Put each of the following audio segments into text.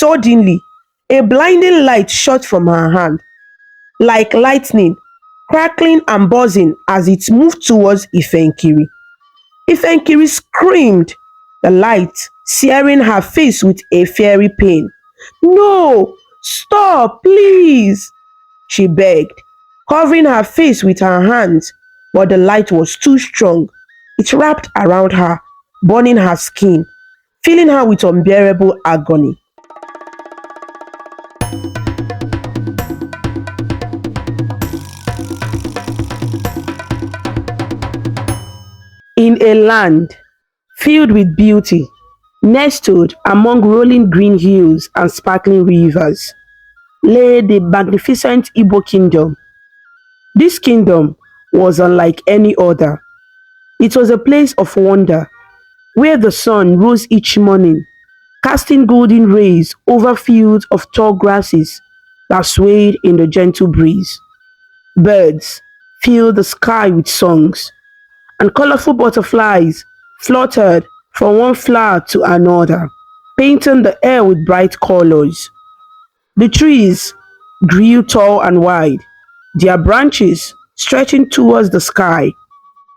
Suddenly, a blinding light shot from her hand, like lightning, crackling and buzzing as it moved towards Ifenkiri. Ifenkiri screamed, the light searing her face with a fiery pain. No! Stop, please! She begged, covering her face with her hands, but the light was too strong. It wrapped around her, burning her skin, filling her with unbearable agony. In a land filled with beauty, nestled among rolling green hills and sparkling rivers, lay the magnificent Igbo kingdom. This kingdom was unlike any other. It was a place of wonder, where the sun rose each morning, casting golden rays over fields of tall grasses that swayed in the gentle breeze. Birds filled the sky with songs, and colorful butterflies fluttered from one flower to another, painting the air with bright colors. The trees grew tall and wide, their branches stretching towards the sky,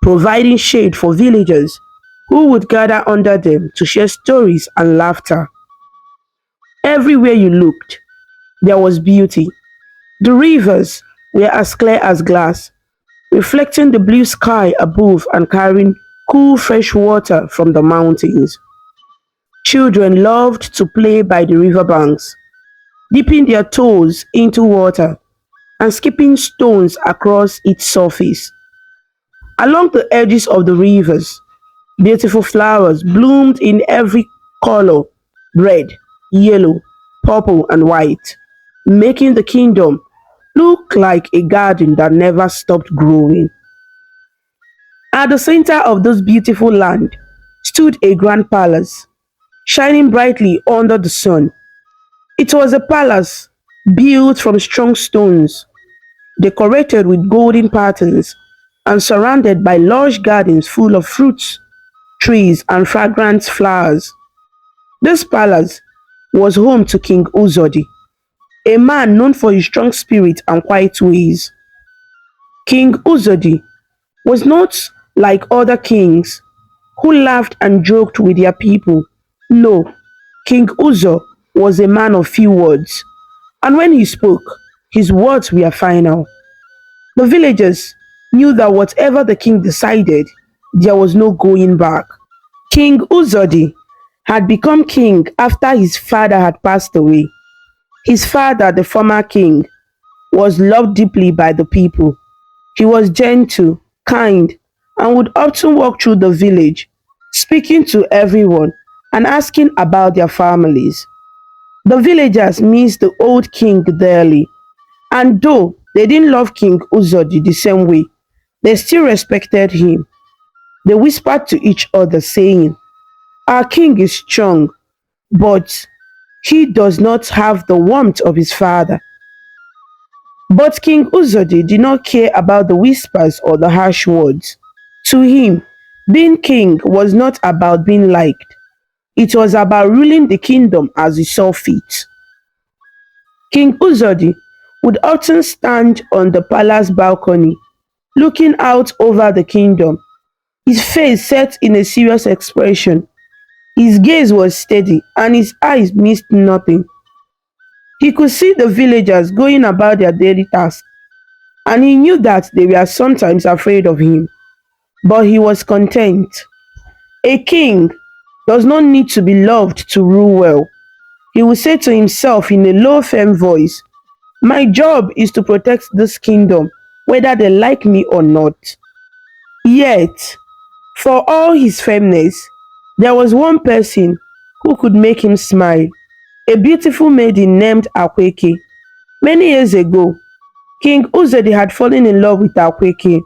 providing shade for villagers who would gather under them to share stories and laughter. Everywhere you looked, there was beauty. The rivers were as clear as glass, reflecting the blue sky above and carrying cool fresh water from the mountains. Children loved to play by the river banks, dipping their toes into water and skipping stones across its surface. Along the edges of the rivers, beautiful flowers bloomed in every color: red, yellow, purple, and white, making the kingdom look like a garden that never stopped growing. At the center of this beautiful land stood a grand palace, shining brightly under the sun. It was a palace built from strong stones, decorated with golden patterns, and surrounded by lush gardens full of fruits, trees, and fragrant flowers. This palace was home to King Uzodi, a man known for his strong spirit and quiet ways. King Uzodi was not like other kings who laughed and joked with their people. No, King Uzo was a man of few words, and when he spoke, his words were final. The villagers knew that whatever the king decided, there was no going back. King Uzodi had become king after his father had passed away. His father, the former king, was loved deeply by the people. He was gentle, kind, and would often walk through the village, speaking to everyone and asking about their families. The villagers missed the old king dearly, and though they didn't love King Uzodi the same way, they still respected him. They whispered to each other, saying, "Our king is strong, but he does not have the warmth of his father." But King Uzodi did not care about the whispers or the harsh words. To him, being king was not about being liked. It was about ruling the kingdom as he saw fit. King Uzodi would often stand on the palace balcony, looking out over the kingdom, his face set in a serious expression. His gaze was steady and his eyes missed nothing. He could see the villagers going about their daily tasks, and he knew that they were sometimes afraid of him, but he was content. A king does not need to be loved to rule well. He would say to himself in a low, firm voice, "My job is to protect this kingdom, whether they like me or not." Yet, for all his firmness, there was one person who could make him smile, a beautiful maiden named Akweke. Many years ago, King Uzedi had fallen in love with Akweke,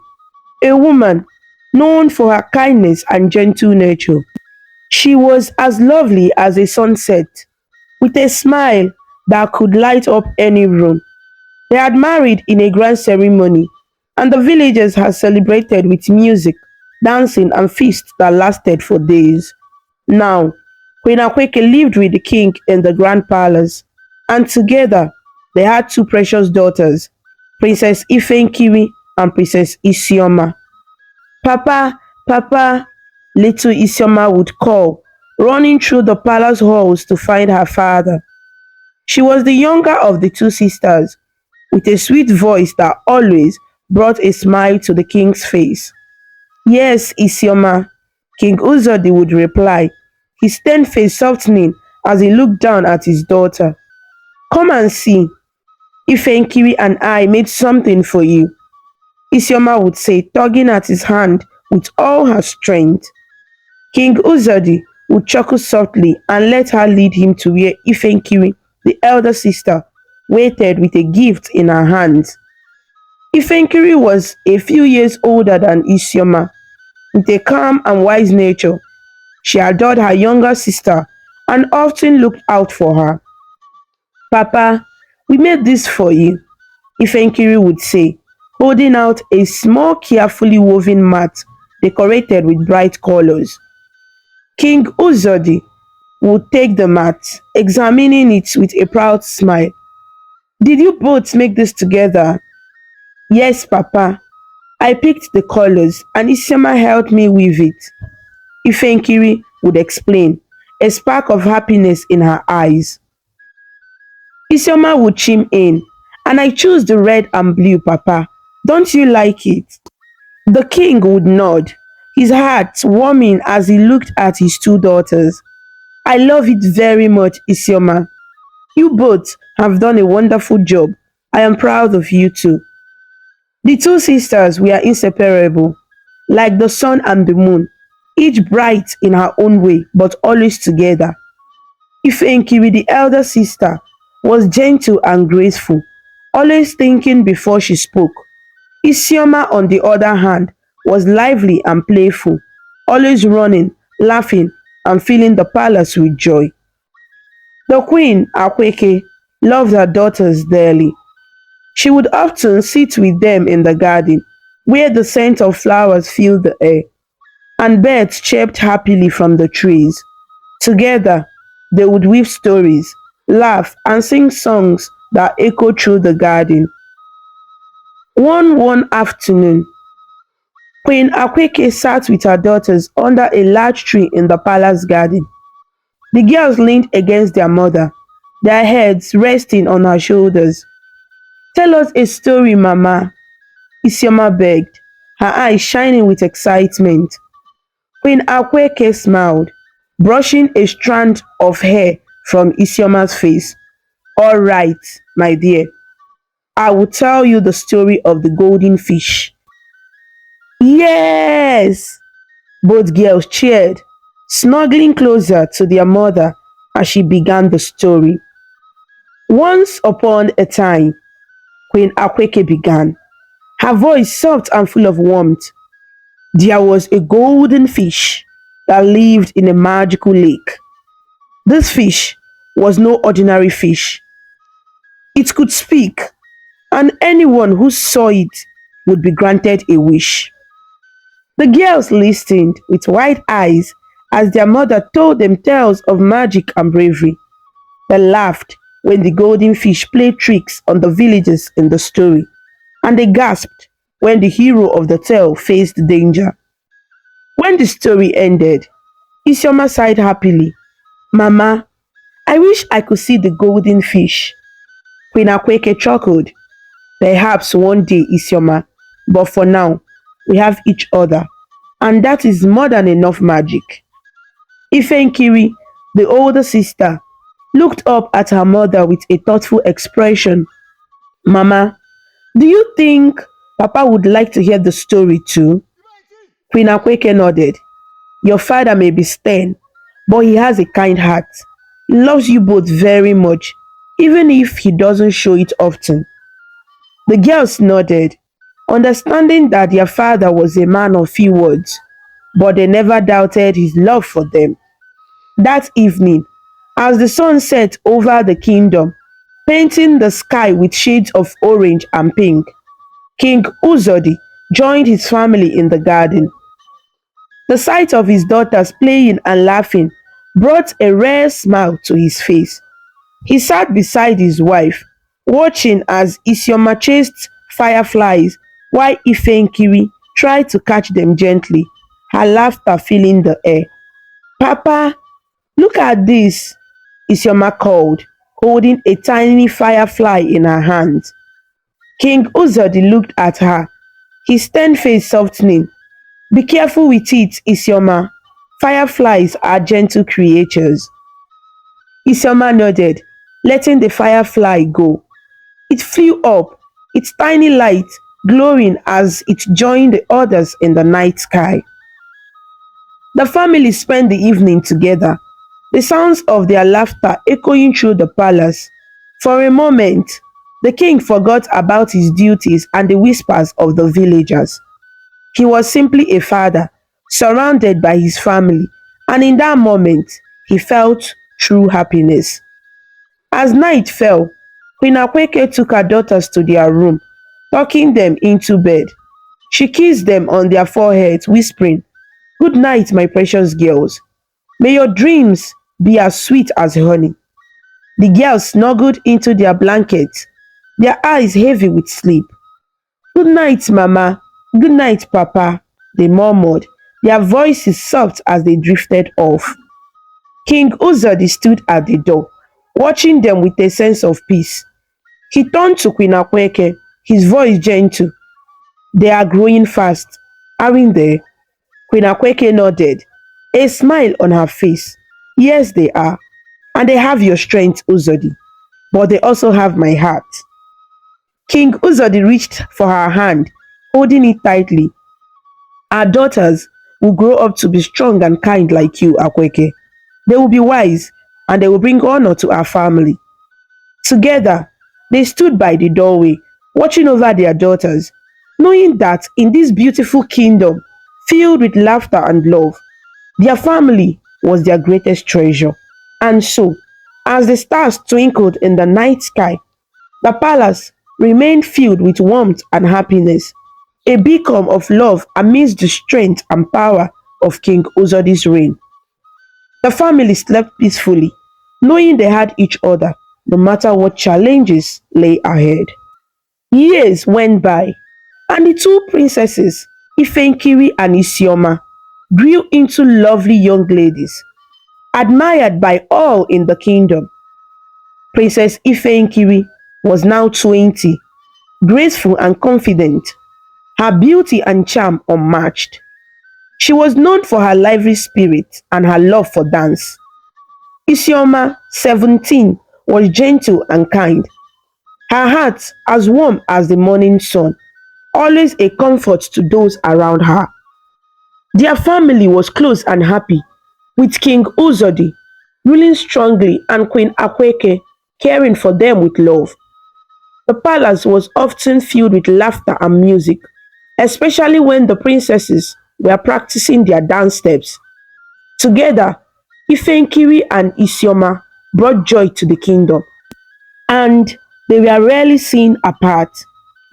a woman known for her kindness and gentle nature. She was as lovely as a sunset, with a smile that could light up any room. They had married in a grand ceremony, and the villagers had celebrated with music, dancing, and feasts that lasted for days. Now, Queen Akweke lived with the king in the grand palace, and together they had two precious daughters, Princess Ifenkiri and Princess Isioma. Papa, Papa, little Isioma would call, running through the palace halls to find her father. She was the younger of the two sisters, with a sweet voice that always brought a smile to the king's face. Yes, Isioma, King Uzodi would reply, his stern face softening as he looked down at his daughter. Come and see, Ifenkiri and I made something for you, Isioma would say, tugging at his hand with all her strength. King Uzodi would chuckle softly and let her lead him to where Ifenkiri, the elder sister, waited with a gift in her hands. Ifenkiri was a few years older than Isioma, with a calm and wise nature. She adored her younger sister and often looked out for her. Papa, we made this for you, Ifenkiri would say, holding out a small carefully woven mat decorated with bright colors. King Uzodi would take the mat, examining it with a proud smile. Did you both make this together? Yes, Papa. I picked the colors and Isioma helped me weave it, Ifenkiri would explain, a spark of happiness in her eyes. Isioma would chime in, and I choose the red and blue, Papa. Don't you like it? The king would nod, his heart warming as he looked at his two daughters. I love it very much, Isioma. You both have done a wonderful job. I am proud of you too. The two sisters were inseparable, like the sun and the moon, each bright in her own way, but always together. Ifenkiri, the elder sister, was gentle and graceful, always thinking before she spoke. Isioma, on the other hand, was lively and playful, always running, laughing, and filling the palace with joy. The queen, Akweke, loved her daughters dearly. She would often sit with them in the garden, where the scent of flowers filled the air, and birds chirped happily from the trees. Together, they would weave stories, laugh, and sing songs that echoed through the garden. One afternoon, Queen Akweke sat with her daughters under a large tree in the palace garden. The girls leaned against their mother, their heads resting on her shoulders. Tell us a story, Mama, Isioma begged, her eyes shining with excitement. Queen Akweke smiled, brushing a strand of hair from Isioma's face. All right, my dear, I will tell you the story of the golden fish. Yes! Both girls cheered, snuggling closer to their mother as she began the story. Once upon a time, Queen Akweke began, her voice soft and full of warmth. There was a golden fish that lived in a magical lake. This fish was no ordinary fish. It could speak, and anyone who saw it would be granted a wish. The girls listened with wide eyes as their mother told them tales of magic and bravery. They laughed when the golden fish played tricks on the villagers in the story, and they gasped when the hero of the tale faced danger. When the story ended, Isioma sighed happily. Mama, I wish I could see the golden fish. Queen Akweke chuckled. Perhaps one day, Isioma, but for now, we have each other, and that is more than enough magic. Ifenkiri, the older sister, looked up at her mother with a thoughtful expression. Mama, do you think Papa would like to hear the story too? Queen Akweke nodded. Your father may be stern, but he has a kind heart. He loves you both very much, even if he doesn't show it often. The girls nodded, understanding that their father was a man of few words, but they never doubted his love for them. That evening, as the sun set over the kingdom, painting the sky with shades of orange and pink, King Uzodi joined his family in the garden. The sight of his daughters playing and laughing brought a rare smile to his face. He sat beside his wife, watching as Isioma chased fireflies while Ifenkiri tried to catch them gently, her laughter filling the air. Papa, look at this, Isioma called, holding a tiny firefly in her hands. King Uzodi looked at her, his stern face softening. Be careful with it, Isioma. Fireflies are gentle creatures. Isioma nodded, letting the firefly go. It flew up, its tiny light glowing as it joined the others in the night sky. The family spent the evening together, the sounds of their laughter echoing through the palace. For a moment, the king forgot about his duties and the whispers of the villagers. He was simply a father, surrounded by his family, and in that moment, he felt true happiness. As night fell, Queen Akweke took her daughters to their room, tucking them into bed. She kissed them on their foreheads, whispering, "Good night, my precious girls. May your dreams be as sweet as honey." The girls snuggled into their blankets, their eyes heavy with sleep. "Good night, Mama. Good night, Papa," they murmured, their voices soft as they drifted off. King Uzodi stood at the door, watching them with a sense of peace. He turned to Queen Akweke, his voice gentle. "They are growing fast, aren't they?" Queen Akweke nodded, a smile on her face. "Yes, they are. And they have your strength, Uzodi. But they also have my heart." King Uzodi reached for her hand, holding it tightly. "Our daughters will grow up to be strong and kind like you, Akweke. They will be wise and they will bring honor to our family." Together, they stood by the doorway, watching over their daughters, knowing that in this beautiful kingdom, filled with laughter and love, their family was their greatest treasure. And so, as the stars twinkled in the night sky, the palace remained filled with warmth and happiness, a beacon of love amidst the strength and power of King Uzodi's reign. The family slept peacefully, knowing they had each other no matter what challenges lay ahead. Years went by, and the two princesses, Ifenkiri and Isioma, grew into lovely young ladies, admired by all in the kingdom. Princess Ifenkiri was now 20, graceful and confident, her beauty and charm unmatched. She was known for her lively spirit and her love for dance. Isioma, 17, was gentle and kind, her heart as warm as the morning sun, always a comfort to those around her. Their family was close and happy, with King Uzodi ruling strongly and Queen Akweke caring for them with love. The palace was often filled with laughter and music, especially when the princesses were practicing their dance steps. Together, Ifenkiri and Isioma brought joy to the kingdom, and they were rarely seen apart.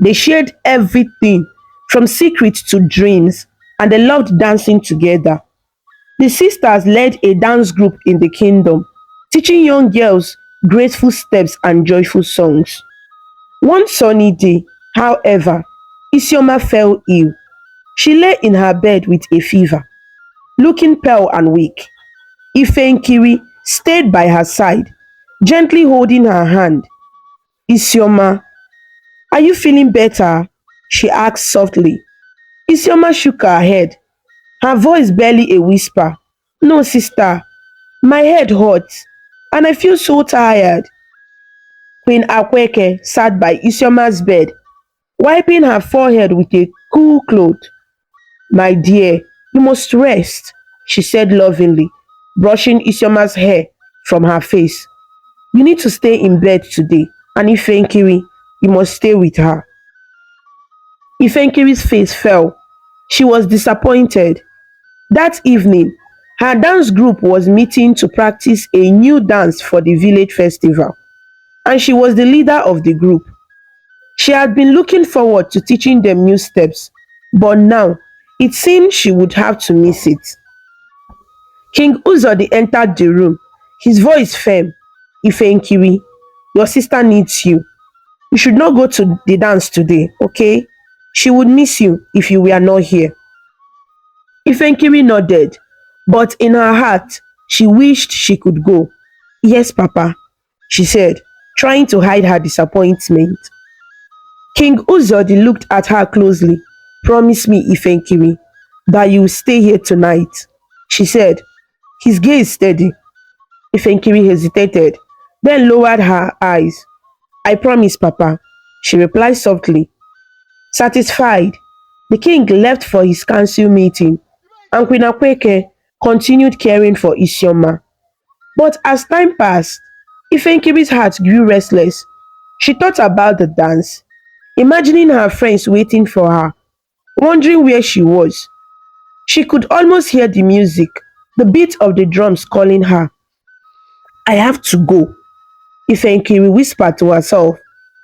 They shared everything from secrets to dreams, and they loved dancing together. The sisters led a dance group in the kingdom, teaching young girls graceful steps and joyful songs. One sunny day, however, Isioma fell ill. She lay in her bed with a fever, looking pale and weak. Ifenkiri stayed by her side, gently holding her hand. "Isioma, are you feeling better?" she asked softly. Isioma shook her head, her voice barely a whisper. "No, sister, my head hurts, and I feel so tired." Queen Akweke sat by Isioma's bed, wiping her forehead with a cool cloth. "My dear, you must rest," she said lovingly, brushing Isioma's hair from her face. "You need to stay in bed today, and Ifenkiri, you must stay with her." Ifenkiri's face fell. She was disappointed. That evening, her dance group was meeting to practice a new dance for the village festival, and she was the leader of the group. She had been looking forward to teaching them new steps, but now it seemed she would have to miss it. King Uzodi entered the room, his voice firm. Ifenkiri, your sister needs you. You should not go to the dance today, okay? She would miss you if you were not here. Ifenkiri nodded, but in her heart, she wished she could go. Yes, Papa, she said, trying to hide her disappointment. King Uzodi looked at her closely. Promise me, Ifenkiri, that you will stay here tonight, she said, his gaze steady. Ifenkiri hesitated, then lowered her eyes. I promise, Papa, she replied softly. Satisfied, the king left for his council meeting, and Queen Akweke continued caring for Isioma. But as time passed, Ifenkiri's heart grew restless. She thought about the dance, imagining her friends waiting for her, wondering where she was. She could almost hear the music, the beat of the drums calling her. I have to go, Ifenkiri whispered to herself,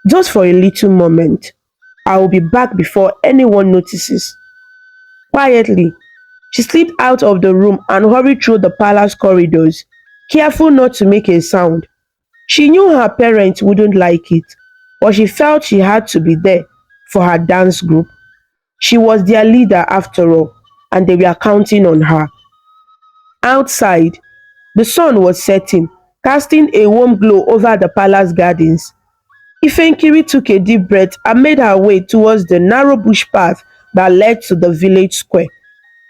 just for a little moment. I will be back before anyone notices. Quietly, she slipped out of the room and hurried through the palace corridors, careful not to make a sound. She knew her parents wouldn't like it, but she felt she had to be there for her dance group. She was their leader after all, and they were counting on her. Outside, the sun was setting, casting a warm glow over the palace gardens. Ifenkiri took a deep breath and made her way towards the narrow bush path that led to the village square.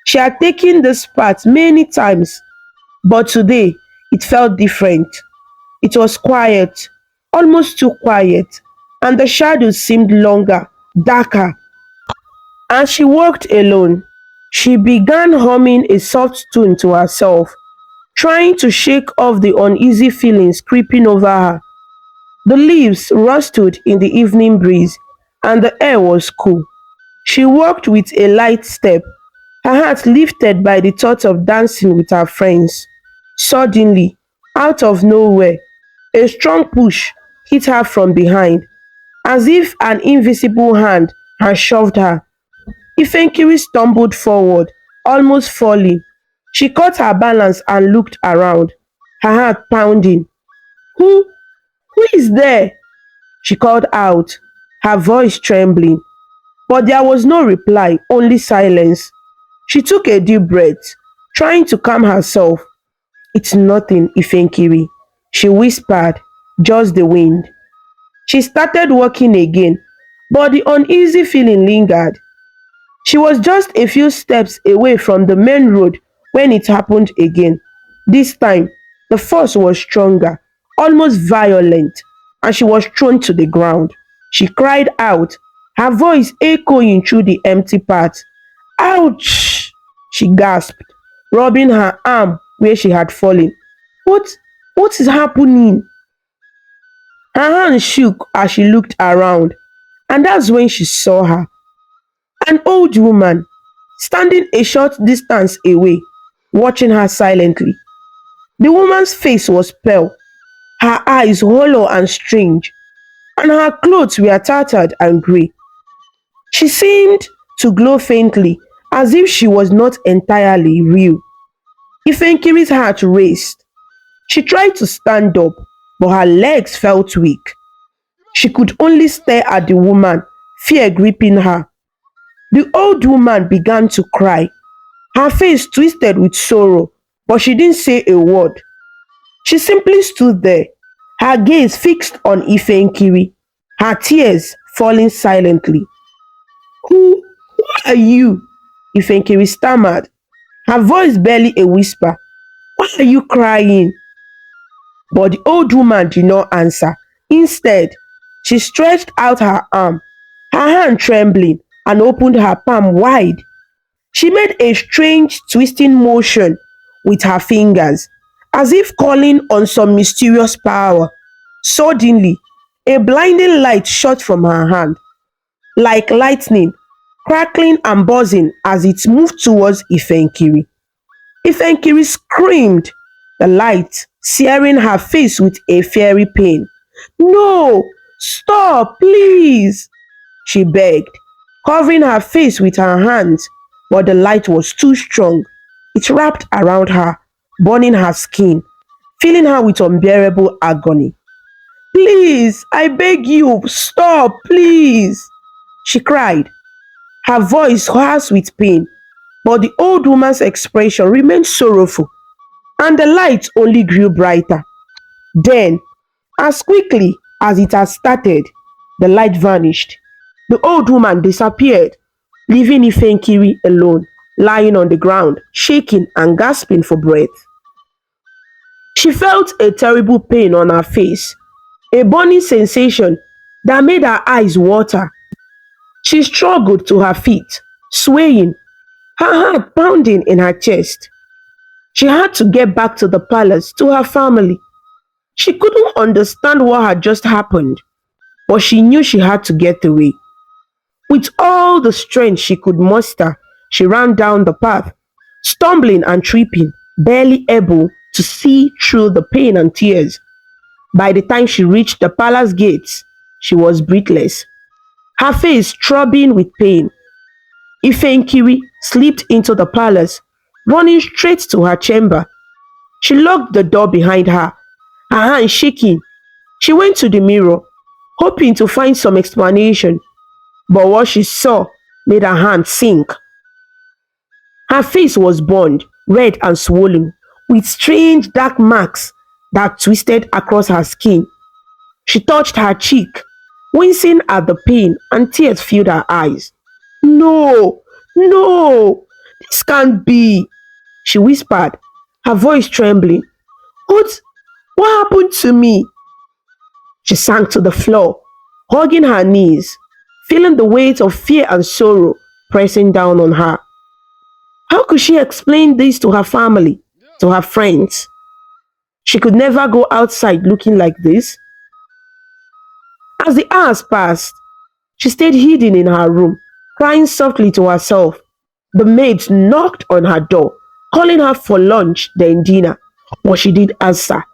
She had taken this path many times, but today it felt different. It was quiet, almost too quiet, and the shadows seemed longer, darker. As she walked alone, she began humming a soft tune to herself, trying to shake off the uneasy feelings creeping over her. The leaves rustled in the evening breeze, and the air was cool. She walked with a light step, her heart lifted by the thought of dancing with her friends. Suddenly, out of nowhere, a strong push hit her from behind, as if an invisible hand had shoved her. Ifenkiri stumbled forward, almost falling. She caught her balance and looked around, her heart pounding. Who who is there? She called out, her voice trembling. But there was no reply, only silence. She took a deep breath, trying to calm herself. It's nothing, Ifenkiri, she whispered, just the wind. She started walking again, but the uneasy feeling lingered. She was just a few steps away from the main road when it happened again. This time, the force was stronger, almost violent, and she was thrown to the ground. She cried out, her voice echoing through the empty path. Ouch! She gasped, rubbing her arm where she had fallen. What what is happening? Her hand shook as she looked around, and that's when she saw her. An old woman, standing a short distance away, watching her silently. The woman's face was pale, her eyes hollow and strange, and her clothes were tattered and grey. She seemed to glow faintly, as if she was not entirely real. Ifenkiri's heart raced. She tried to stand up, but her legs felt weak. She could only stare at the woman, fear gripping her. The old woman began to cry, her face twisted with sorrow, but she didn't say a word. She simply stood there, her gaze fixed on Ifenkiri, her tears falling silently. Who are you? Ifenkiri stammered, her voice barely a whisper. Why are you crying? But the old woman did not answer. Instead, she stretched out her arm, her hand trembling, and opened her palm wide. She made a strange twisting motion with her fingers, as if calling on some mysterious power. Suddenly, a blinding light shot from her hand, like lightning, crackling and buzzing as it moved towards Ifenkiri. Ifenkiri screamed, the light searing her face with a fiery pain. No! Stop, please! She begged, covering her face with her hands, but the light was too strong. It wrapped around her, burning her skin, filling her with unbearable agony. Please, I beg you, stop, please, she cried, her voice hoarse with pain. But the old woman's expression remained sorrowful, and the light only grew brighter. Then, as quickly as it had started, the light vanished. The old woman disappeared, leaving Ifenkiri alone, lying on the ground, shaking and gasping for breath. She felt a terrible pain on her face, a burning sensation that made her eyes water. She struggled to her feet, swaying, her heart pounding in her chest. She had to get back to the palace, to her family. She couldn't understand what had just happened, but she knew she had to get away. With all the strength she could muster, she ran down the path, stumbling and tripping, barely able to see through the pain and tears. By the time she reached the palace gates, she was breathless, her face throbbing with pain. Ifenkiri slipped into the palace, running straight to her chamber. She locked the door behind her, her hands shaking. She went to the mirror, hoping to find some explanation, but what she saw made her hand sink. Her face was burned, red and swollen, with strange dark marks that twisted across her skin. She touched her cheek, wincing at the pain, and tears filled her eyes. No, no, this can't be, she whispered, her voice trembling. What happened to me? She sank to the floor, hugging her knees, feeling the weight of fear and sorrow pressing down on her. How could she explain this to her family, to her friends? She could never go outside looking like this. As the hours passed, she stayed hidden in her room, crying softly to herself. The maids knocked on her door, calling her for lunch, then dinner, but she didn't answer.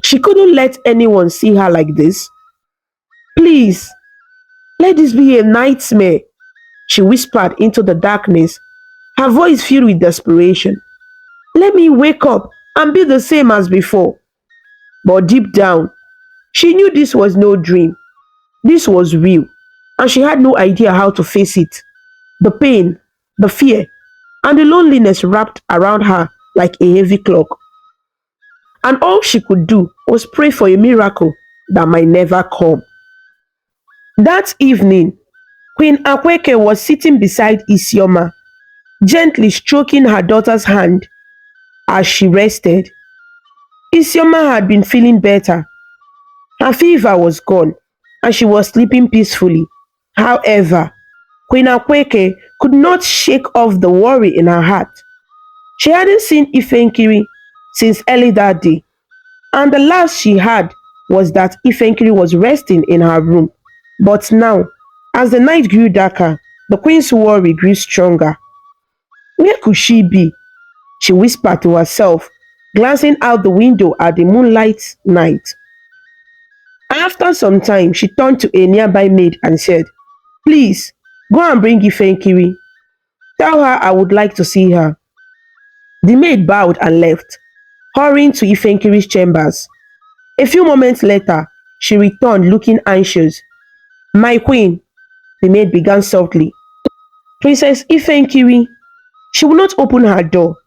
She couldn't let anyone see her like this. Please, let this be a nightmare, she whispered into the darkness, her voice filled with desperation. Let me wake up and be the same as before. But deep down, she knew this was no dream. This was real, and she had no idea how to face it. The pain, the fear, and the loneliness wrapped around her like a heavy cloak. And all she could do was pray for a miracle that might never come. That evening, Queen Akweke was sitting beside Isioma, gently stroking her daughter's hand as she rested. Isioma had been feeling better. Her fever was gone, and she was sleeping peacefully. However, Queen Akweke could not shake off the worry in her heart. She hadn't seen Ifenkiri since early that day, and the last she had was that Ifenkiri was resting in her room. But now, as the night grew darker, the queen's worry grew stronger. Where could she be? She whispered to herself, glancing out the window at the moonlight night. After some time, she turned to a nearby maid and said, Please, go and bring Ifenkiri. Tell her I would like to see her. The maid bowed and left, hurrying to Ifenkiri's chambers. A few moments later, she returned looking anxious. My queen, the maid began softly. Princess Ifenkiri. She will not open her door.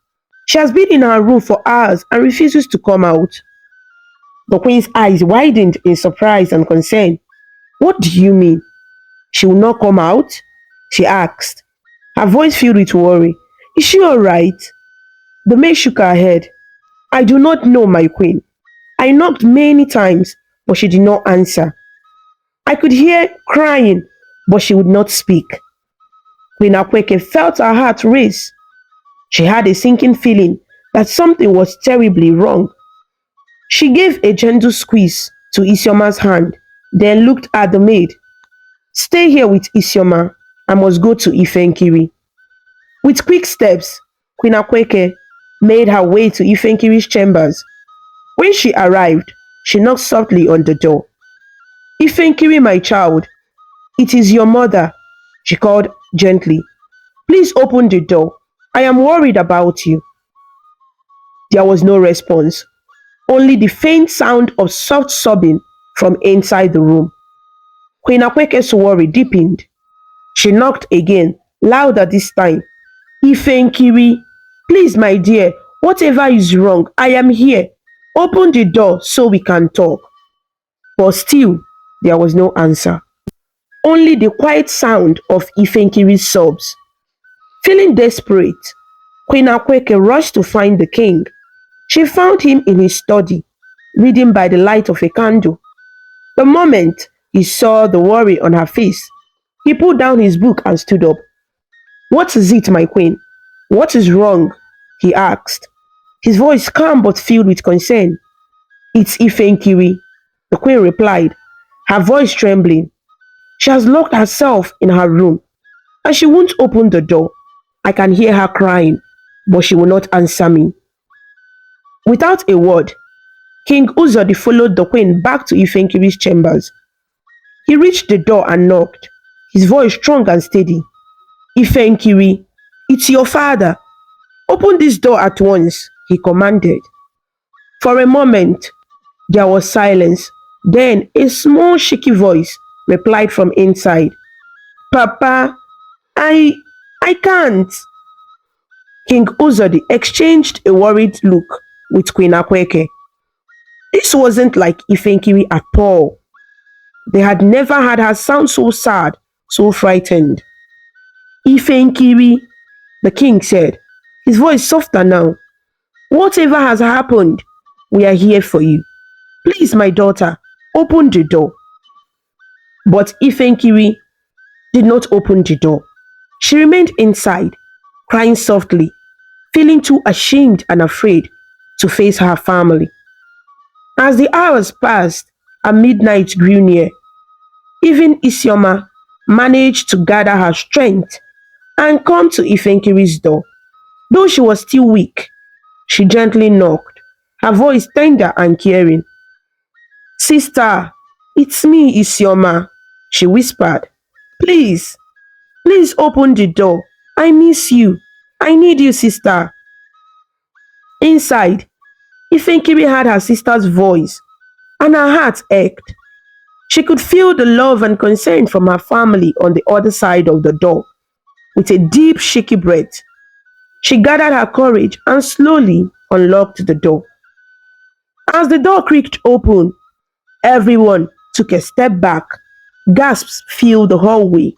She has been in her room for hours and refuses to come out. The queen's eyes widened in surprise and concern. What do you mean? She will not come out? She asked, her voice filled with worry. Is she all right? The maid shook her head. I do not know, my queen. I knocked many times, but she did not answer. I could hear crying, but she would not speak. Queen Akweke felt her heart race. She had a sinking feeling that something was terribly wrong. She gave a gentle squeeze to Isioma's hand, then looked at the maid. Stay here with Isioma. I must go to Ifenkiri. With quick steps, Queen Akweke made her way to Ifenkiri's chambers. When she arrived, she knocked softly on the door. Ifenkiri, my child, it is your mother, she called gently. Please open the door. I am worried about you. There was no response, only the faint sound of soft sobbing from inside the room. Queen Akweke's worry deepened. She knocked again, louder this time. Ifenkiri, please, my dear, whatever is wrong, I am here. Open the door so we can talk. But still, there was no answer. Only the quiet sound of Ifenkiri's sobs. Feeling desperate, Queen Akweke rushed to find the king. She found him in his study, reading by the light of a candle. The moment he saw the worry on her face, he put down his book and stood up. What is it, my queen? What is wrong? He asked, his voice calm but filled with concern. It's Ifenkiri, the queen replied, her voice trembling. She has locked herself in her room and she won't open the door. I can hear her crying, but she will not answer me. Without a word, King Uzodi followed the queen back to Ifenkiri's chambers. He reached the door and knocked, his voice strong and steady. Ifenkiri, it's your father. Open this door at once, he commanded. For a moment, there was silence. Then a small shaky voice replied from inside. Papa, I can't. King Uzodi exchanged a worried look with Queen Akweke. This wasn't like Ifenkiri at all. They had never had her sound so sad, so frightened. Ifenkiri, the king said, his voice softer now. Whatever has happened, we are here for you. Please, my daughter, open the door. But Ifenkiri did not open the door. She remained inside, crying softly, feeling too ashamed and afraid to face her family. As the hours passed and midnight grew near, even Isioma managed to gather her strength and come to Ifenkiri's door. Though she was still weak, she gently knocked, her voice tender and caring. Sister, it's me, Isioma, she whispered. Please, please open the door. I miss you. I need you, sister. Inside, Ifenkiri heard her sister's voice, and her heart ached. She could feel the love and concern from her family on the other side of the door. With a deep, shaky breath, she gathered her courage and slowly unlocked the door. As the door creaked open, everyone took a step back. Gasps filled the hallway,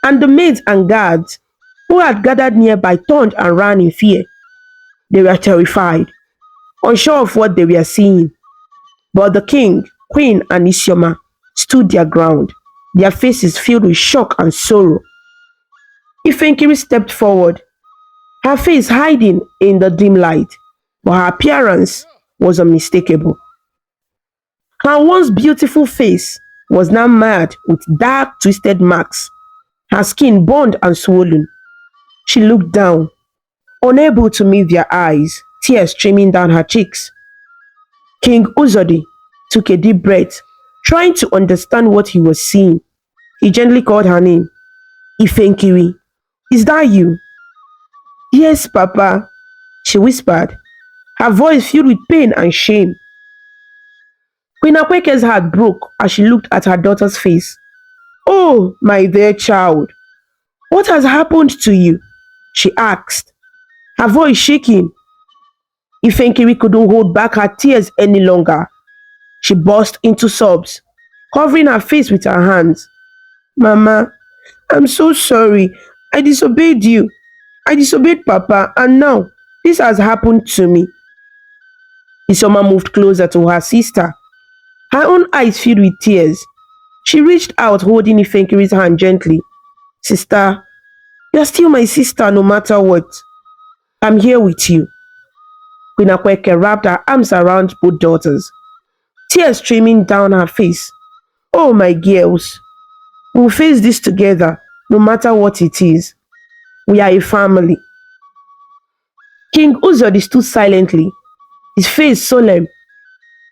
and the maids and guards who had gathered nearby turned and ran in fear. They were terrified, unsure of what they were seeing. But the king, queen, and Isioma stood their ground, their faces filled with shock and sorrow. Ifenkiri stepped forward, her face hiding in the dim light, but her appearance was unmistakable. Her once beautiful face was now marred with dark, twisted marks, her skin burned and swollen. She looked down, unable to meet their eyes, tears streaming down her cheeks. King Uzodi took a deep breath, trying to understand what he was seeing. He gently called her name. Ifenkiri, is that you? Yes, Papa, she whispered, her voice filled with pain and shame. Queen Akweke's heart broke as she looked at her daughter's face. Oh, my dear child, what has happened to you? She asked, her voice shaking. Ifenkiri couldn't hold back her tears any longer. She burst into sobs, covering her face with her hands. Mama, I'm so sorry. I disobeyed you. I disobeyed Papa, and now this has happened to me. Isoma moved closer to her sister, her own eyes filled with tears. She reached out, holding Ifenkiri's hand gently. Sister, you're still my sister no matter what. I'm here with you. Queen Akweke wrapped her arms around both daughters, tears streaming down her face. Oh, my girls, we'll face this together, no matter what it is. We are a family. King Uzodi stood silently, his face solemn.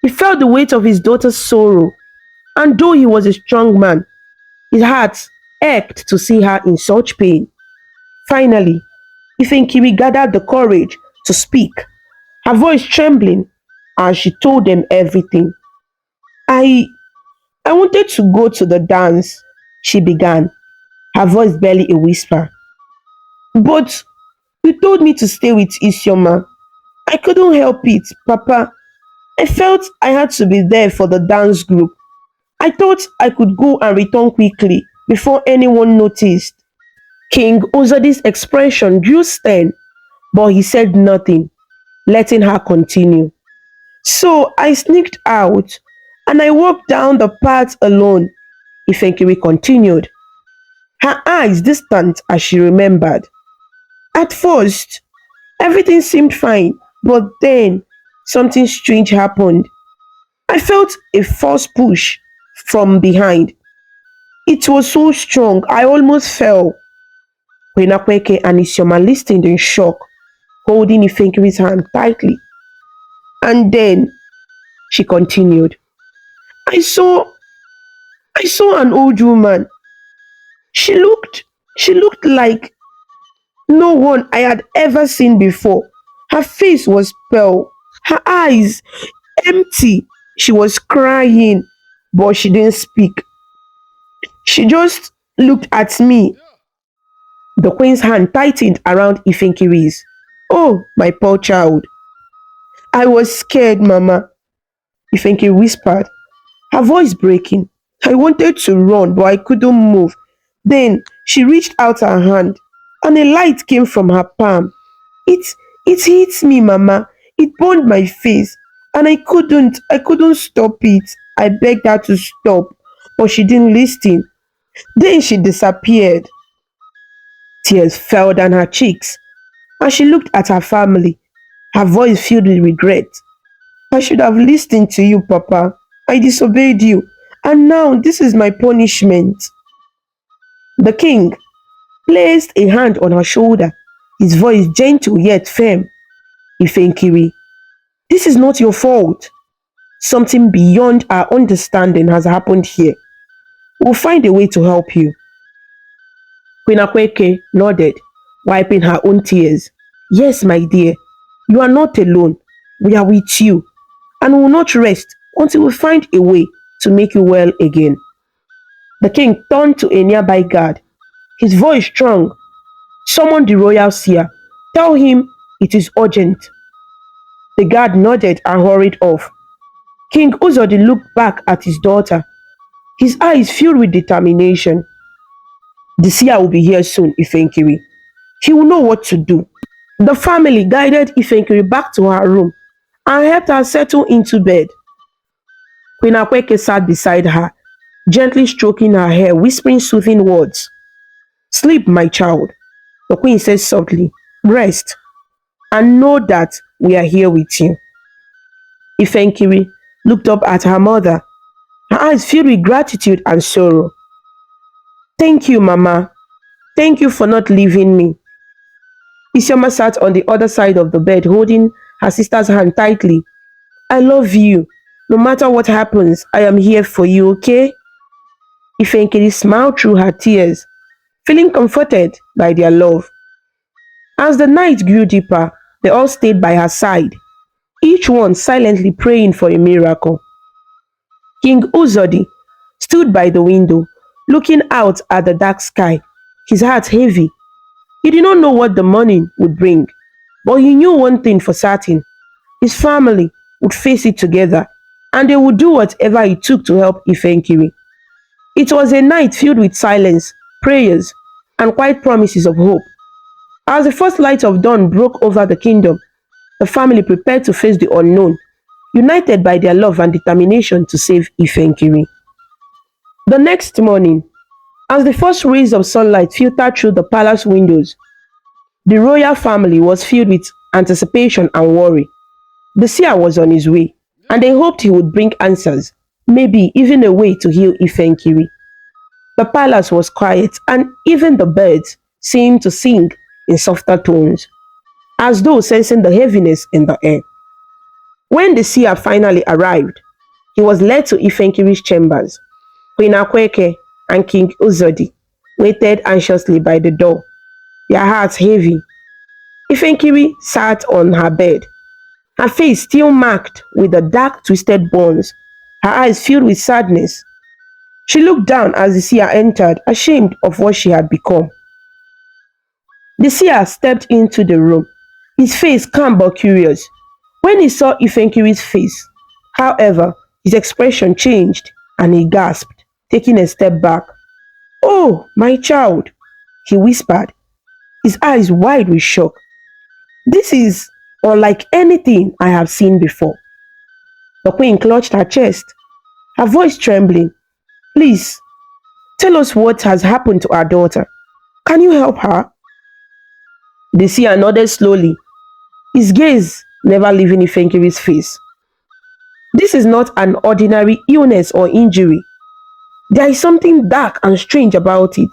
He felt the weight of his daughter's sorrow, and though he was a strong man, his heart ached to see her in such pain. Finally, Ifenkiri gathered the courage to speak, her voice trembling as she told them everything. I I wanted to go to the dance, she began, her voice barely a whisper. But you told me to stay with Isioma. I couldn't help it, Papa. I felt I had to be there for the dance group. I thought I could go and return quickly before anyone noticed. King Ozadi's expression grew stern, but he said nothing, letting her continue. So I sneaked out and I walked down the path alone, Ifenkiri continued, her eyes distant as she remembered. At first, everything seemed fine, but then something strange happened. I felt a force push from behind. It was so strong, I almost fell. Kwenakweke and Isioma listened in shock, holding Ifenkiri's hand tightly. And then she continued, I saw I saw an old woman. She looked like no one I had ever seen before. Her face was pale, her eyes empty. She was crying, but she didn't speak. She just looked at me. The queen's hand tightened around Ifenkiri's. Oh, my poor child. I was scared, Mama, Ifenkiri whispered, her voice breaking. I wanted to run, but I couldn't move. Then she reached out her hand, and a light came from her palm. It it hit me, Mama. It burned my face, and I couldn't stop it. I begged her to stop, but she didn't listen. Then she disappeared. Tears fell down her cheeks, and she looked at her family, her voice filled with regret. I should have listened to you, Papa. I disobeyed you, and now this is my punishment. The king placed a hand on her shoulder, his voice gentle yet firm. Ifenkiri, this is not your fault. Something beyond our understanding has happened here. We'll find a way to help you. Queen Akweke nodded, wiping her own tears. Yes, my dear, you are not alone. We are with you, and we will not rest until we find a way to make you well again. The king turned to a nearby guard, his voice strong. Summon the royal seer. Tell him it is urgent. The guard nodded and hurried off. King Uzodi looked back at his daughter, his eyes filled with determination. The seer will be here soon, Ifenkiri. He will know what to do. The family guided Ifenkiri back to her room and helped her settle into bed. Queen Akweke sat beside her, gently stroking her hair, whispering soothing words. Sleep, my child, the queen said softly. Rest, and know that we are here with you. Ifenkiri looked up at her mother, her eyes filled with gratitude and sorrow. Thank you, Mama. Thank you for not leaving me. Isioma sat on the other side of the bed, holding her sister's hand tightly. I love you. No matter what happens, I am here for you, okay? Ifenkiri smiled through her tears, feeling comforted by their love. As the night grew deeper, they all stayed by her side, each one silently praying for a miracle. King Uzodi stood by the window, looking out at the dark sky, his heart heavy. He did not know what the morning would bring, but he knew one thing for certain. His family would face it together, and they would do whatever it took to help Ifenkiri. It was a night filled with silence, prayers, and quiet promises of hope. As the first light of dawn broke over the kingdom, the family prepared to face the unknown, united by their love and determination to save Ifenkiri. The next morning, as the first rays of sunlight filtered through the palace windows, the royal family was filled with anticipation and worry. The seer was on his way, and they hoped he would bring answers, maybe even a way to heal Ifenkiri. The palace was quiet, and even the birds seemed to sing in softer tones, as though sensing the heaviness in the air. When the seer finally arrived, he was led to Ifenkiri's chambers. Queen Akweke and King Uzodi waited anxiously by the door, their hearts heavy. Ifenkiri sat on her bed, her face still marked with the dark twisted bonds, her eyes filled with sadness. She looked down as the seer entered, ashamed of what she had become. The seer stepped into the room, his face calm but curious. When he saw Ifenkiri's face, however, his expression changed and he gasped, taking a step back. "Oh, my child," he whispered, his eyes wide with shock. "This is unlike anything I have seen before." The queen clutched her chest, her voice trembling. "Please, tell us what has happened to our daughter. Can you help her?" The seer nodded slowly, his gaze never leaving Ifenkiri's face. "This is not an ordinary illness or injury. There is something dark and strange about it.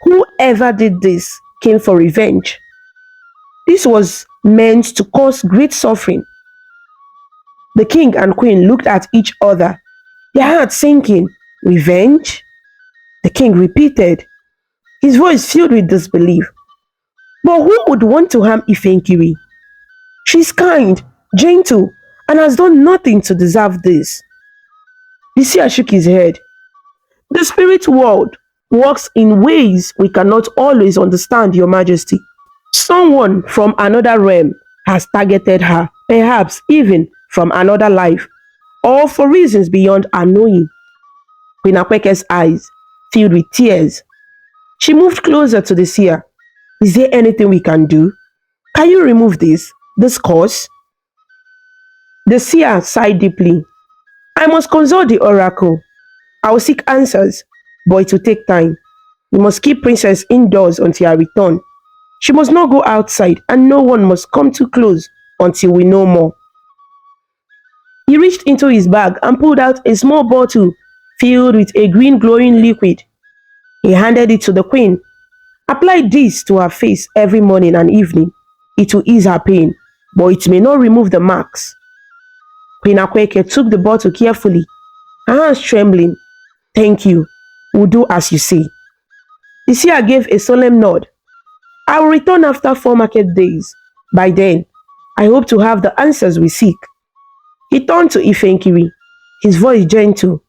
Whoever did this came for revenge. This was meant to cause great suffering." The king and queen looked at each other, their hearts sinking. "Revenge?" The king repeated, his voice filled with disbelief. "But who would want to harm Ifenkiri? She's kind, gentle, and has done nothing to deserve this." The seer shook his head. "The spirit world works in ways we cannot always understand, Your Majesty. Someone from another realm has targeted her, perhaps even from another life, or for reasons beyond our knowing." Queen Akweke's eyes filled with tears. She moved closer to the seer. "Is there anything we can do? Can you remove this curse?" The seer sighed deeply. "I must consult the oracle. I will seek answers, but it will take time. We must keep Princess indoors until I return. She must not go outside, and no one must come too close until we know more." He reached into his bag and pulled out a small bottle filled with a green glowing liquid. He handed it to the queen. "Apply this to her face every morning and evening. It will ease her pain, but it may not remove the marks." Queen Akweke took the bottle carefully, her hands trembling. "Thank you. We'll do as you say." The seer gave a solemn nod. "I will return after 4 market days. By then, I hope to have the answers we seek." He turned to Ifenkiri, his voice gentle.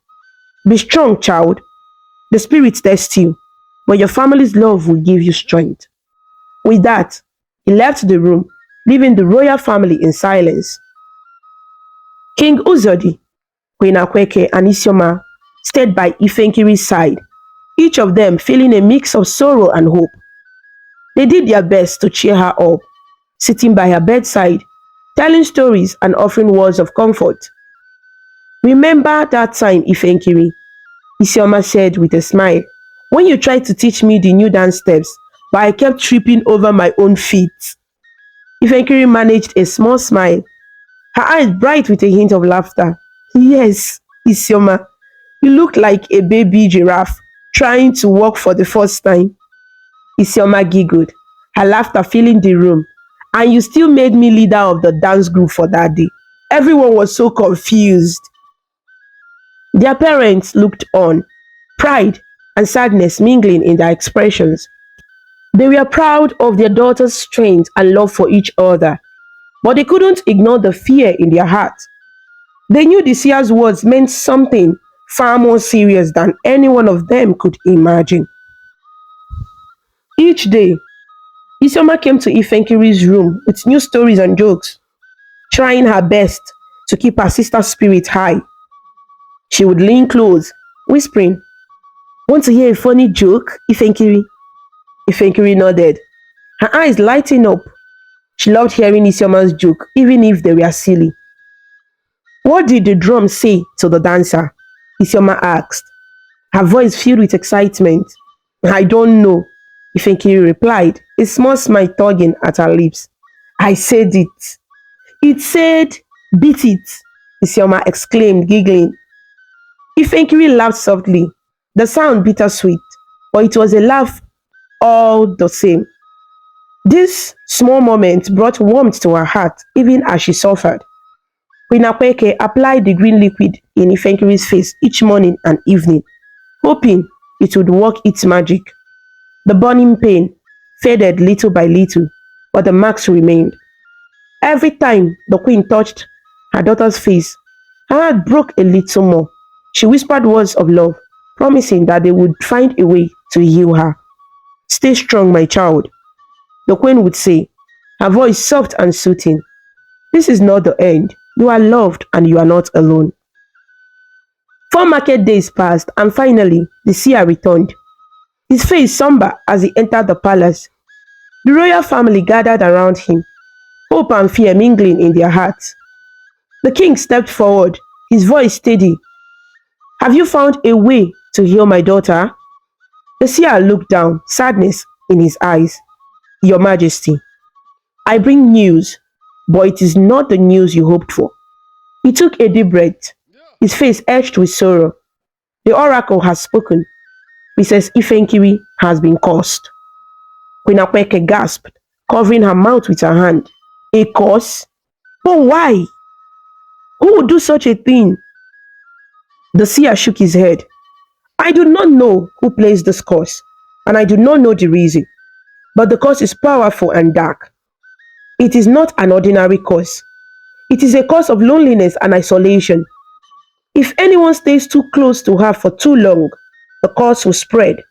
"Be strong, child. The spirits test you, but your family's love will give you strength." With that, he left the room, leaving the royal family in silence. King Uzodi, Queen Akweke, and Isioma stayed by Ifenkiri's side, each of them feeling a mix of sorrow and hope. They did their best to cheer her up, sitting by her bedside, telling stories and offering words of comfort. "Remember that time, Ifenkiri," Isioma said with a smile, "when you tried to teach me the new dance steps, but I kept tripping over my own feet." Ifenkiri managed a small smile, her eyes bright with a hint of laughter. "Yes, Isioma, you look like a baby giraffe trying to walk for the first time." Isioma giggled, her laughter filling the room. "And you still made me leader of the dance group for that day." Everyone was so confused. Their parents looked on, pride and sadness mingling in their expressions. They were proud of their daughter's strength and love for each other, but they couldn't ignore the fear in their hearts. They knew the seer's words meant something far more serious than any one of them could imagine. Each day, Isioma came to Ifenkiri's room with new stories and jokes, trying her best to keep her sister's spirit high. She would lean close, whispering, "Want to hear a funny joke, Ifenkiri?" Ifenkiri nodded, her eyes lighting up. She loved hearing Isioma's joke, even if they were silly. "What did the drum say to the dancer?" Isioma asked, her voice filled with excitement. "I don't know," Ifenkiri replied, a small smile tugging at her lips. "I said it." "It said, 'Beat it,'" Isioma exclaimed, giggling. Ifenkiri laughed softly, the sound bittersweet, but it was a laugh all the same. This small moment brought warmth to her heart, even as she suffered. Queen Akweke applied the green liquid in Ifenkiri's face each morning and evening, hoping it would work its magic. The burning pain faded little by little, but the marks remained. Every time the queen touched her daughter's face, her heart broke a little more. She whispered words of love, promising that they would find a way to heal her. Stay strong, my child, the queen would say, her voice soft and soothing. This is not the end. You are loved and you are not alone. 4 market days passed and finally the seer returned. His face somber as he entered the palace. The royal family gathered around him, hope and fear mingling in their hearts. The king stepped forward, his voice steady. Have you found a way to heal my daughter? The seer looked down, sadness in his eyes. Your Majesty, I bring news, but it is not the news you hoped for. He took a deep breath, his face etched with sorrow. The oracle has spoken. Princess Ifenkiri has been cursed. Queen Akweke gasped, covering her mouth with her hand. A curse? But why? Who would do such a thing? The seer shook his head. I do not know who placed this curse, and I do not know the reason. But the curse is powerful and dark. It is not an ordinary curse. It is a curse of loneliness and isolation. If anyone stays too close to her for too long, the curse will spread.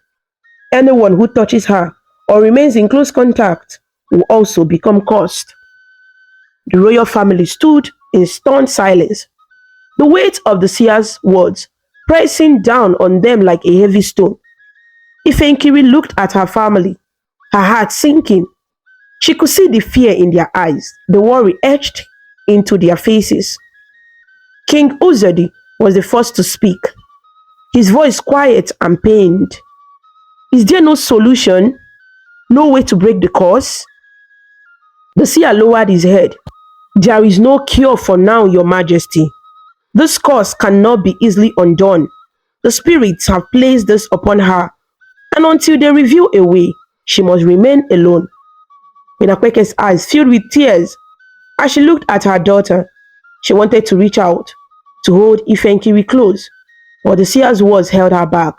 Anyone who touches her or remains in close contact will also become cursed. The royal family stood in stunned silence, the weight of the seer's words pressing down on them like a heavy stone. Ifenkiri looked at her family, her heart sinking. She could see the fear in their eyes, the worry etched into their faces. King Uzodi was the first to speak, his voice quiet and pained. Is there no solution? No way to break the curse? The seer lowered his head. There is no cure for now, Your Majesty. This curse cannot be easily undone. The spirits have placed this upon her, and until they reveal a way, she must remain alone. Queen Akweke's eyes filled with tears as she looked at her daughter. She wanted to reach out, to hold Ifenkiri close, but the seer's words held her back.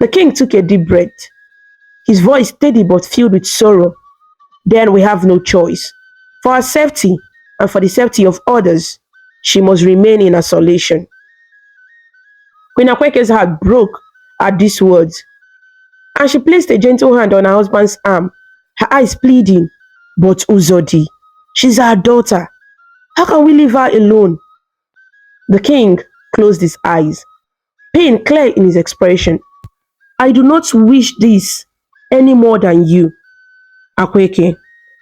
The king took a deep breath, his voice steady but filled with sorrow. Then we have no choice. For her safety and for the safety of others, she must remain in isolation. Queen Akweke's heart broke at these words, and she placed a gentle hand on her husband's arm, her eyes pleading. But Uzodi, she's our daughter. How can we leave her alone? The king closed his eyes, pain clear in his expression. I do not wish this any more than you, Akweke,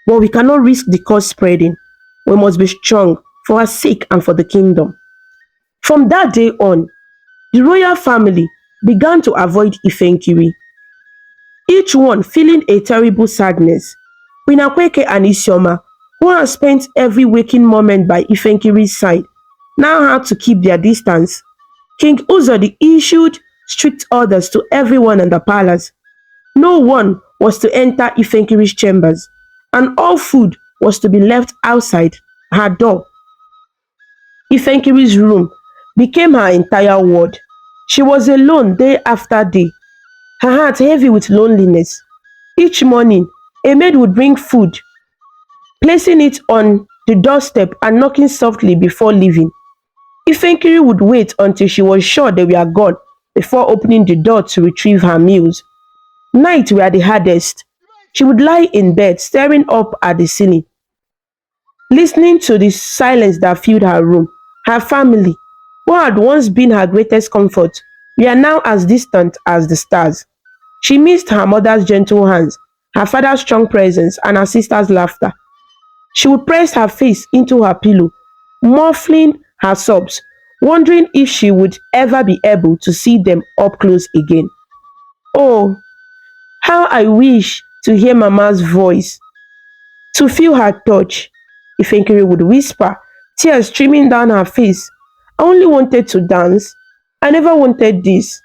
but we cannot risk the curse spreading. We must be strong for her sake and for the kingdom. From that day on, the royal family began to avoid Ifenkiri, each one feeling a terrible sadness. Queen Akweke and Isioma, who had spent every waking moment by Ifenkiri's side, now had to keep their distance. King Uzodi issued strict orders to everyone in the palace. No one was to enter Ifenkiri's chambers, and all food was to be left outside her door. Ifenkiri's room became her entire world. She was alone day after day, her heart heavy with loneliness. Each morning, a maid would bring food, placing it on the doorstep and knocking softly before leaving. Ifenkiri would wait until she was sure they were gone before opening the door to retrieve her meals. Nights were the hardest. She would lie in bed staring up at the ceiling, listening to the silence that filled her room. Her family, who had once been her greatest comfort, were now as distant as the stars. She missed her mother's gentle hands, her father's strong presence, and her sister's laughter. She would press her face into her pillow, muffling her sobs, wondering if she would ever be able to see them up close again. Oh, how I wish to hear Mama's voice, to feel her touch. Ifenkiri would whisper, tears streaming down her face. I only wanted to dance. I never wanted this.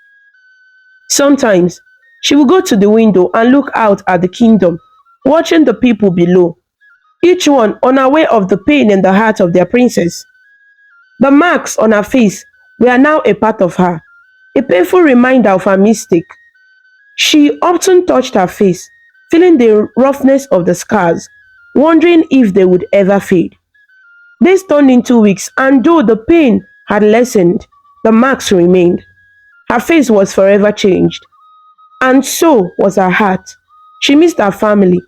Sometimes, she would go to the window and look out at the kingdom, watching the people below, each one unaware of the pain in the heart of their princess. The marks on her face were now a part of her, a painful reminder of her mistake. She often touched her face, feeling the roughness of the scars. wondering if they would ever fade. Days turned into weeks, and though the pain had lessened, the marks remained. Her face was forever changed, and so was her heart. She missed her family,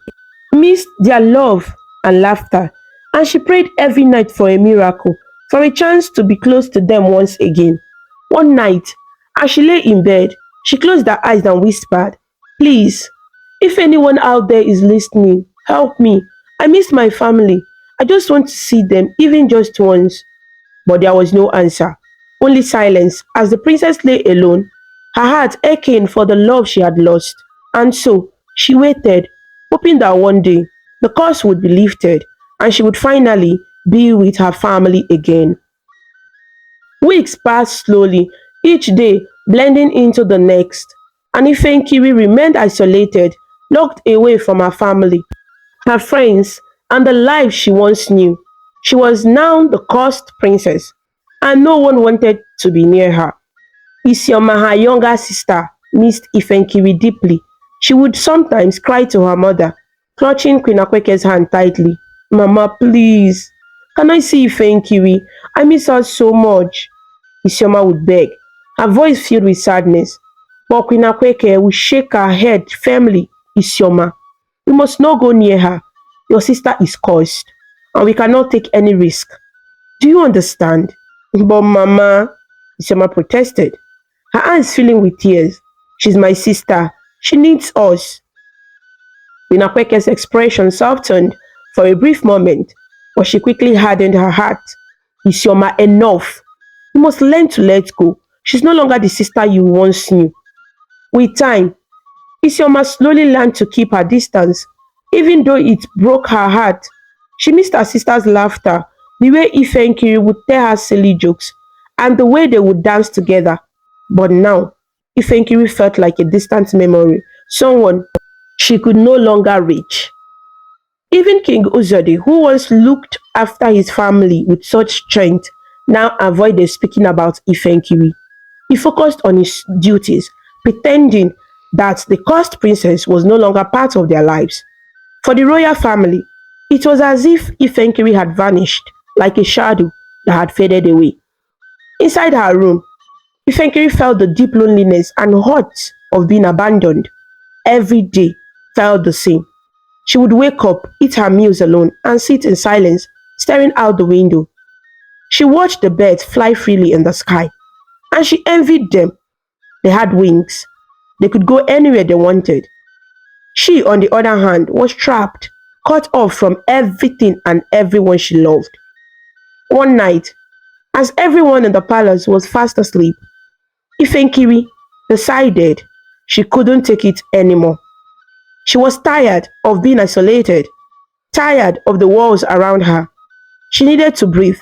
missed their love and laughter, and she prayed every night for a miracle, for a chance to be close to them once again. One night, as she lay in bed, she closed her eyes and whispered, "Please, if anyone out there is listening, help me. I miss my family. I just want to see them, even just once." But there was no answer, only silence as the princess lay alone, her heart aching for the love she had lost. And so she waited, hoping that one day the curse would be lifted and she would finally be with her family again. Weeks passed slowly, each day blending into the next, and Ifenkiri remained isolated, locked away from her family, her friends, and the life she once knew. She was now the cursed princess, and no one wanted to be near her. Isioma, her younger sister, missed Ifenkiri deeply. She would sometimes cry to her mother, clutching Queen Akweke's hand tightly. "Mama, please, can I see Ifenkiri? I miss her so much," Isioma would beg, her voice filled with sadness. But Queen Akweke would shake her head firmly. "Isioma, you must not go near her. Your sister is cursed, and we cannot take any risk. Do you understand?" "But Mama," Isioma protested, her eyes filling with tears. "She's my sister. She needs us." Binakweke's expression softened for a brief moment, but she quickly hardened her heart. "Isioma, enough. You must learn to let go. She's no longer the sister you once knew." With time, Isioma slowly learned to keep her distance, even though it broke her heart. She missed her sister's laughter, the way Ifenkiri would tell her silly jokes, and the way they would dance together. But now, Ifenkiri felt like a distant memory, someone she could no longer reach. Even King Uzodi, who once looked after his family with such strength, now avoided speaking about Ifenkiri. He focused on his duties, pretending that the cursed princess was no longer part of their lives. For the royal family, it was as if Ifenkiri had vanished, like a shadow that had faded away. Inside her room, Ifenkiri felt the deep loneliness and hurt of being abandoned. Every day felt the same. She would wake up, eat her meals alone, and sit in silence, staring out the window. She watched the birds fly freely in the sky, and she envied them. They had wings. They could go anywhere they wanted. She, on the other hand, was trapped, cut off from everything and everyone she loved. One night, as everyone in the palace was fast asleep, Ifenkiri decided she couldn't take it anymore. She was tired of being isolated, tired of the walls around her. She needed to breathe,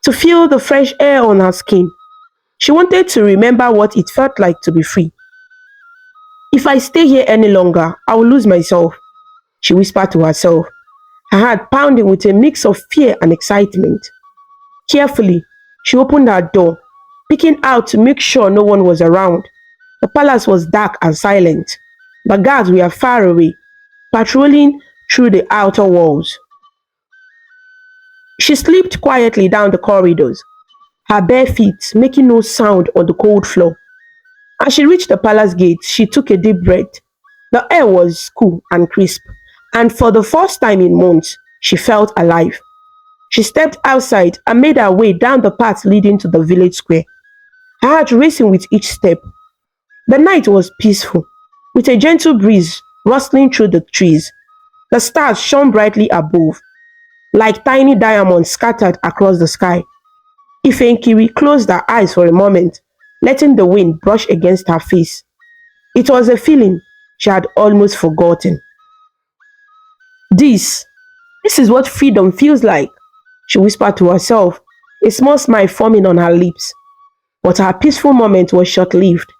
to feel the fresh air on her skin. She wanted to remember what it felt like to be free. "If I stay here any longer, I will lose myself," she whispered to herself, her heart pounding with a mix of fear and excitement. Carefully, she opened her door, peeking out to make sure no one was around. The palace was dark and silent. The guards were far away, patrolling through the outer walls. She slipped quietly down the corridors, her bare feet making no sound on the cold floor. As she reached the palace gate, she took a deep breath. The air was cool and crisp, and for the first time in months, she felt alive. She stepped outside and made her way down the path leading to the village square, her heart racing with each step. The night was peaceful, with a gentle breeze rustling through the trees. The stars shone brightly above, like tiny diamonds scattered across the sky. Ifenkiri closed her eyes for a moment, letting the wind brush against her face. It was a feeling she had almost forgotten. This, this is what freedom feels like, she whispered to herself, a small smile forming on her lips. But her peaceful moment was short-lived.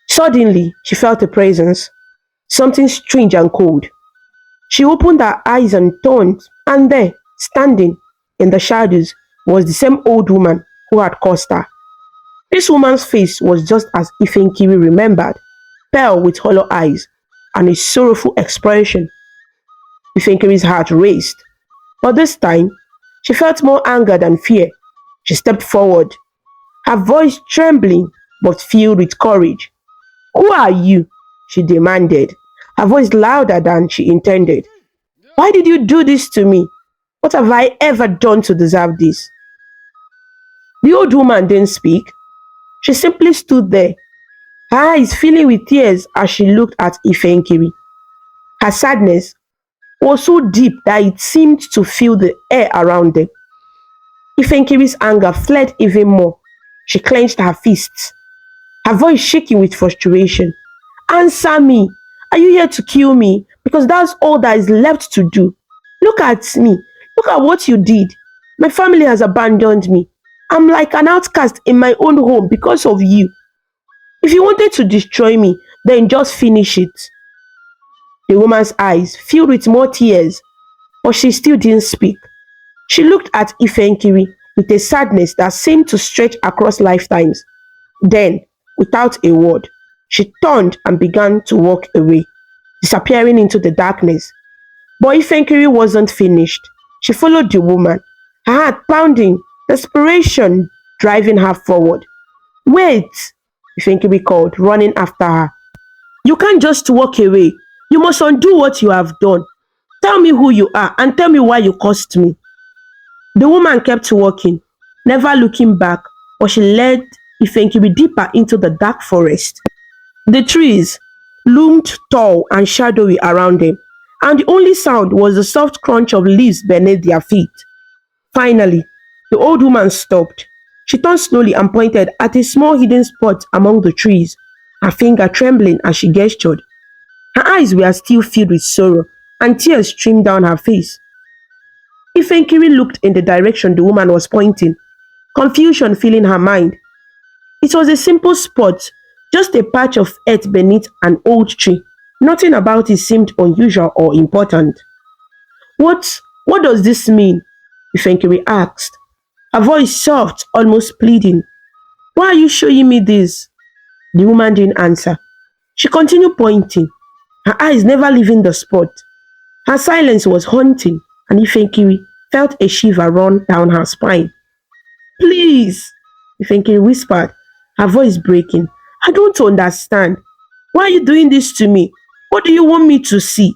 Suddenly, she felt a presence, something strange and cold. She opened her eyes and turned, and there, standing in the shadows, was the same old woman who had cursed her. This woman's face was just as Ifenkiri remembered, pale with hollow eyes and a sorrowful expression. Ifenkiri's heart raced. But this time, she felt more anger than fear. She stepped forward, her voice trembling but filled with courage. Who are you? She demanded, her voice louder than she intended. Why did you do this to me? What have I ever done to deserve this? The old woman didn't speak. She simply stood there, her eyes filling with tears as she looked at Ifenkiri. Her sadness was so deep that it seemed to fill the air around them. Ifenkiri's anger fled even more. She clenched her fists, her voice shaking with frustration. Answer me! Are you here to kill me? Because that's all that is left to do. Look at me. Look at what you did. My family has abandoned me. I'm like an outcast in my own home because of you. If you wanted to destroy me, then just finish it. The woman's eyes filled with more tears, but she still didn't speak. She looked at Ifenkiri with a sadness that seemed to stretch across lifetimes. Then, without a word, she turned and began to walk away, disappearing into the darkness. But Ifenkiri wasn't finished. She followed the woman, her heart pounding, desperation driving her forward. Wait, Ifenkiri called, running after her. You can't just walk away. You must undo what you have done. Tell me who you are and tell me why you cursed me. The woman kept walking, never looking back, but she led Ifenkiri deeper into the dark forest. The trees loomed tall and shadowy around them, and the only sound was the soft crunch of leaves beneath their feet. Finally, the old woman stopped. She turned slowly and pointed at a small hidden spot among the trees, her finger trembling as she gestured. Her eyes were still filled with sorrow, and tears streamed down her face. Ifenkiri looked in the direction the woman was pointing, confusion filling her mind. It was a simple spot, just a patch of earth beneath an old tree. Nothing about it seemed unusual or important. What does this mean? Ifenkiri asked, her voice soft, almost pleading. Why are you showing me this? The woman didn't answer. She continued pointing, her eyes never leaving the spot. Her silence was haunting, and Ifenkiri felt a shiver run down her spine. Please, Ifenkiri whispered, her voice breaking. I don't understand. Why are you doing this to me? What do you want me to see?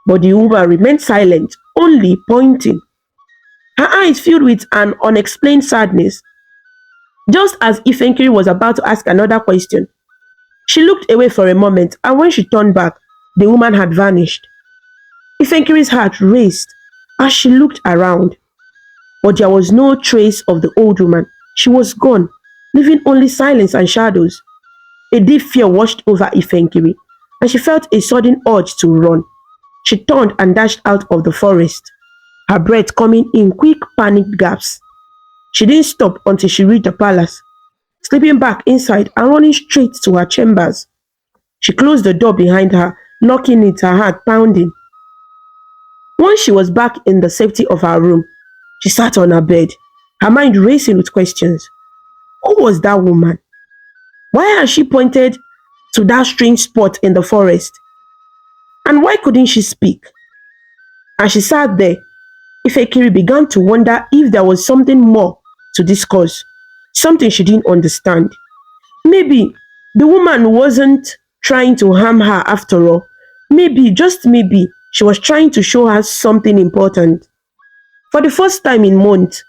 But the woman remained silent, only pointing. Her eyes filled with an unexplained sadness. Just as Ifenkiri was about to ask another question, she looked away for a moment, and when she turned back, the woman had vanished. Ifenkiri's heart raced as she looked around, but there was no trace of the old woman. She was gone, leaving only silence and shadows. A deep fear washed over Ifenkiri, and she felt a sudden urge to run. She turned and dashed out of the forest, her breath coming in quick, panicked gasps. She didn't stop until she reached the palace, slipping back inside and running straight to her chambers. She closed the door behind her, locking it, her heart pounding. Once she was back in the safety of her room, she sat on her bed, her mind racing with questions. Who was that woman? Why had she pointed to that strange spot in the forest? And why couldn't she speak? As she sat there, Ifenkiri began to wonder if there was something more to discuss, something she didn't understand. Maybe the woman wasn't trying to harm her after all. Maybe, just maybe, she was trying to show her something important. For the first time in months,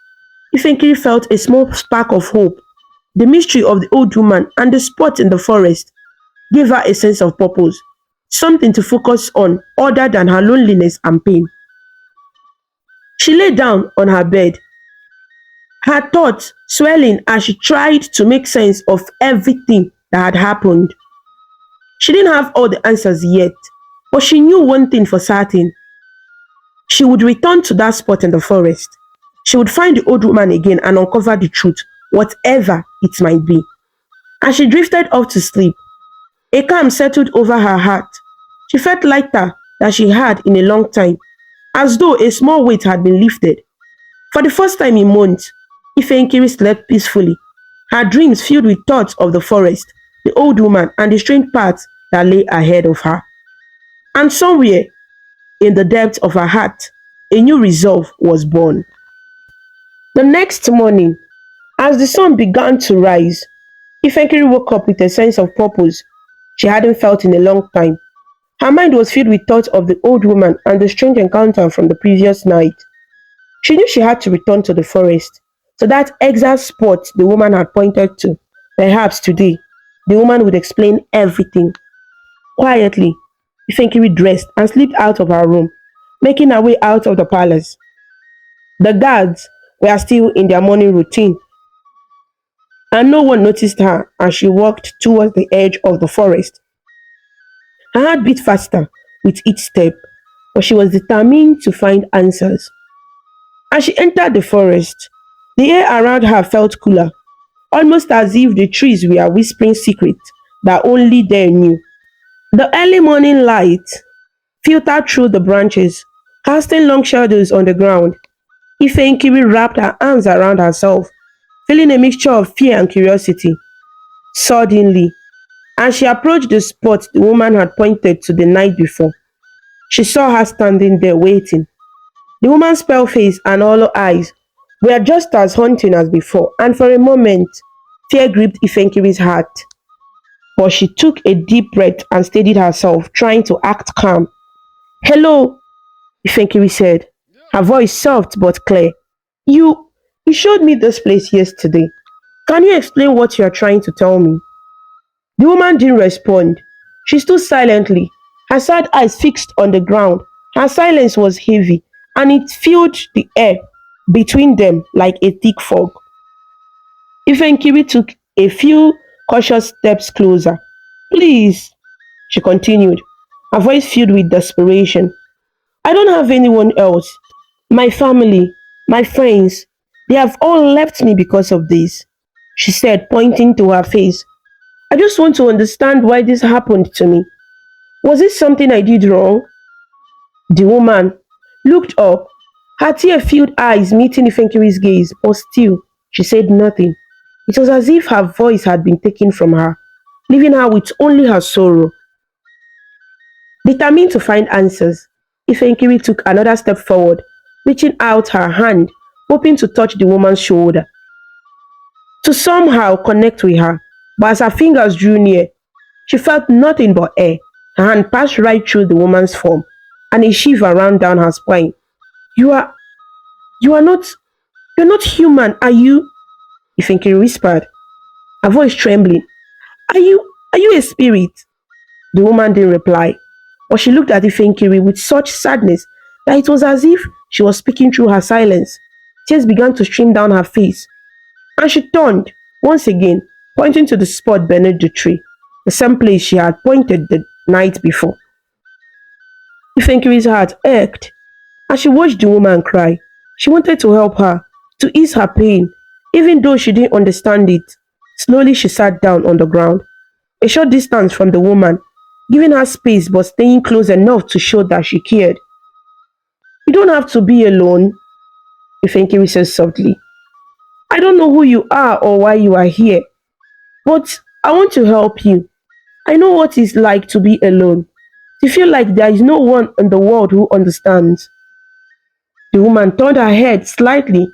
Ifenkiri felt a small spark of hope. The mystery of the old woman and the spot in the forest gave her a sense of purpose, something to focus on other than her loneliness and pain. She lay down on her bed, her thoughts swelling as she tried to make sense of everything that had happened. She didn't have all the answers yet, but she knew one thing for certain. She would return to that spot in the forest. She would find the old woman again and uncover the truth, whatever it might be. As she drifted off to sleep, a calm settled over her heart. She felt lighter than she had in a long time, as though a small weight had been lifted. For the first time in months, Ifenkiri slept peacefully, her dreams filled with thoughts of the forest, the old woman, and the strange paths that lay ahead of her. And somewhere, in the depths of her heart, a new resolve was born. The next morning, as the sun began to rise, Ifenkiri woke up with a sense of purpose she hadn't felt in a long time. Her mind was filled with thoughts of the old woman and the strange encounter from the previous night. She knew she had to return to the forest, to that exact spot the woman had pointed to. Perhaps today, the woman would explain everything. Quietly, Ifenkiri dressed and slipped out of her room, making her way out of the palace. The guards were still in their morning routine, and no one noticed her as she walked towards the edge of the forest. Her heart beat faster with each step, but she was determined to find answers. As she entered the forest, the air around her felt cooler, almost as if the trees were whispering secrets that only they knew. The early morning light filtered through the branches, casting long shadows on the ground. Ifenkiri wrapped her arms around herself, feeling a mixture of fear and curiosity. Suddenly, as she approached the spot the woman had pointed to the night before, she saw her standing there waiting. The woman's pale face and hollow eyes were just as haunting as before, and for a moment, fear gripped Ifenkiri's heart. But she took a deep breath and steadied herself, trying to act calm. "Hello," Ifenkiri said, her voice soft but clear. You showed me this place yesterday. Can you explain what you are trying to tell me?" The woman didn't respond. She stood silently, her sad eyes fixed on the ground. Her silence was heavy, and it filled the air between them like a thick fog. Ifenkiri took a few cautious steps closer. "Please," she continued, her voice filled with desperation. "I don't have anyone else. My family, my friends, they have all left me because of this," she said, pointing to her face. "I just want to understand why this happened to me. Was it something I did wrong?" The woman looked up, her tear-filled eyes meeting Ifenkiri's gaze, but still, she said nothing. It was as if her voice had been taken from her, leaving her with only her sorrow. Determined to find answers, Ifenkiri took another step forward, reaching out her hand, hoping to touch the woman's shoulder, to somehow connect with her. But as her fingers drew near, she felt nothing but air. Her hand passed right through the woman's form, and a shiver ran down her spine. "You are, you are not, you're not human, are you?" Ifenkiri whispered, her voice trembling. Are you a spirit?" The woman didn't reply, but she looked at Ifenkiri with such sadness that it was as if she was speaking through her silence. Tears began to stream down her face, and she turned, once again, pointing to the spot beneath the tree, the same place she had pointed the night before. Ifenkiri's heart ached as she watched the woman cry. She wanted to help her, to ease her pain, even though she didn't understand it. Slowly she sat down on the ground, a short distance from the woman, giving her space but staying close enough to show that she cared. "You don't have to be alone," Ifenkiri said softly. "I don't know who you are or why you are here, but I want to help you. I know what it's like to be alone, to feel like there is no one in the world who understands." The woman turned her head slightly,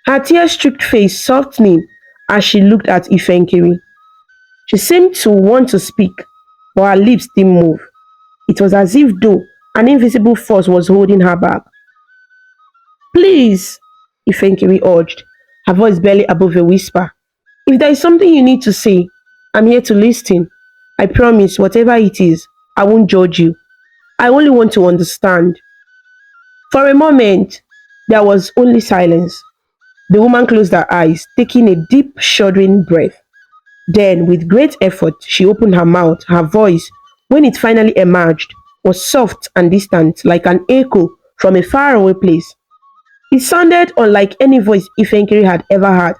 her tear-streaked face softening as she looked at Ifenkiri. She seemed to want to speak, but her lips didn't move. It was as if though an invisible force was holding her back. "Please," Ifenkiri urged, her voice barely above a whisper. "If there is something you need to say, I'm here to listen. I promise, whatever it is, I won't judge you. I only want to understand." For a moment, there was only silence. The woman closed her eyes, taking a deep, shuddering breath. Then, with great effort, she opened her mouth. Her voice, when it finally emerged, was soft and distant, like an echo from a faraway place. It sounded unlike any voice Ifenkiri had ever heard,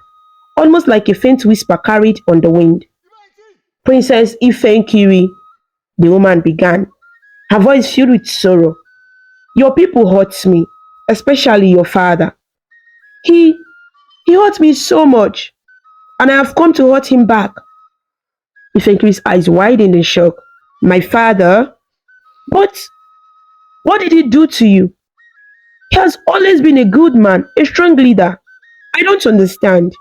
almost like a faint whisper carried on the wind. "Princess Ifenkiri," the woman began, her voice filled with sorrow. "Your people hurt me, especially your father. He, he hurt me so much, and I have come to hurt him back." Ifenkiri's eyes widened in shock. "My father? But What did he do to you? He has always been a good man, a strong leader. I don't understand.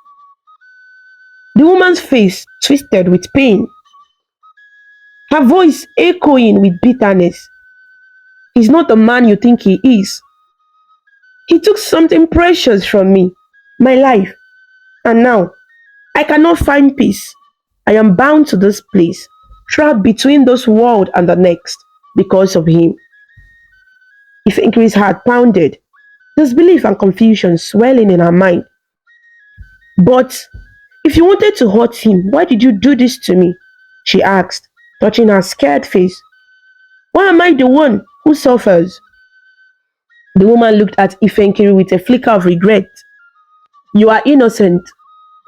The woman's face twisted with pain, her voice echoing with bitterness. He's not the man you think he is. He took something precious from me, my life, and now I cannot find peace. I am bound to this place, trapped between this world and the next because of him. Ifenkiri's heart pounded, disbelief and confusion swelling in her mind. But if you wanted to hurt him, why did you do this to me? She asked, touching her scared face. Why am I the one who suffers? The woman looked at Ifenkiri with a flicker of regret. You are innocent,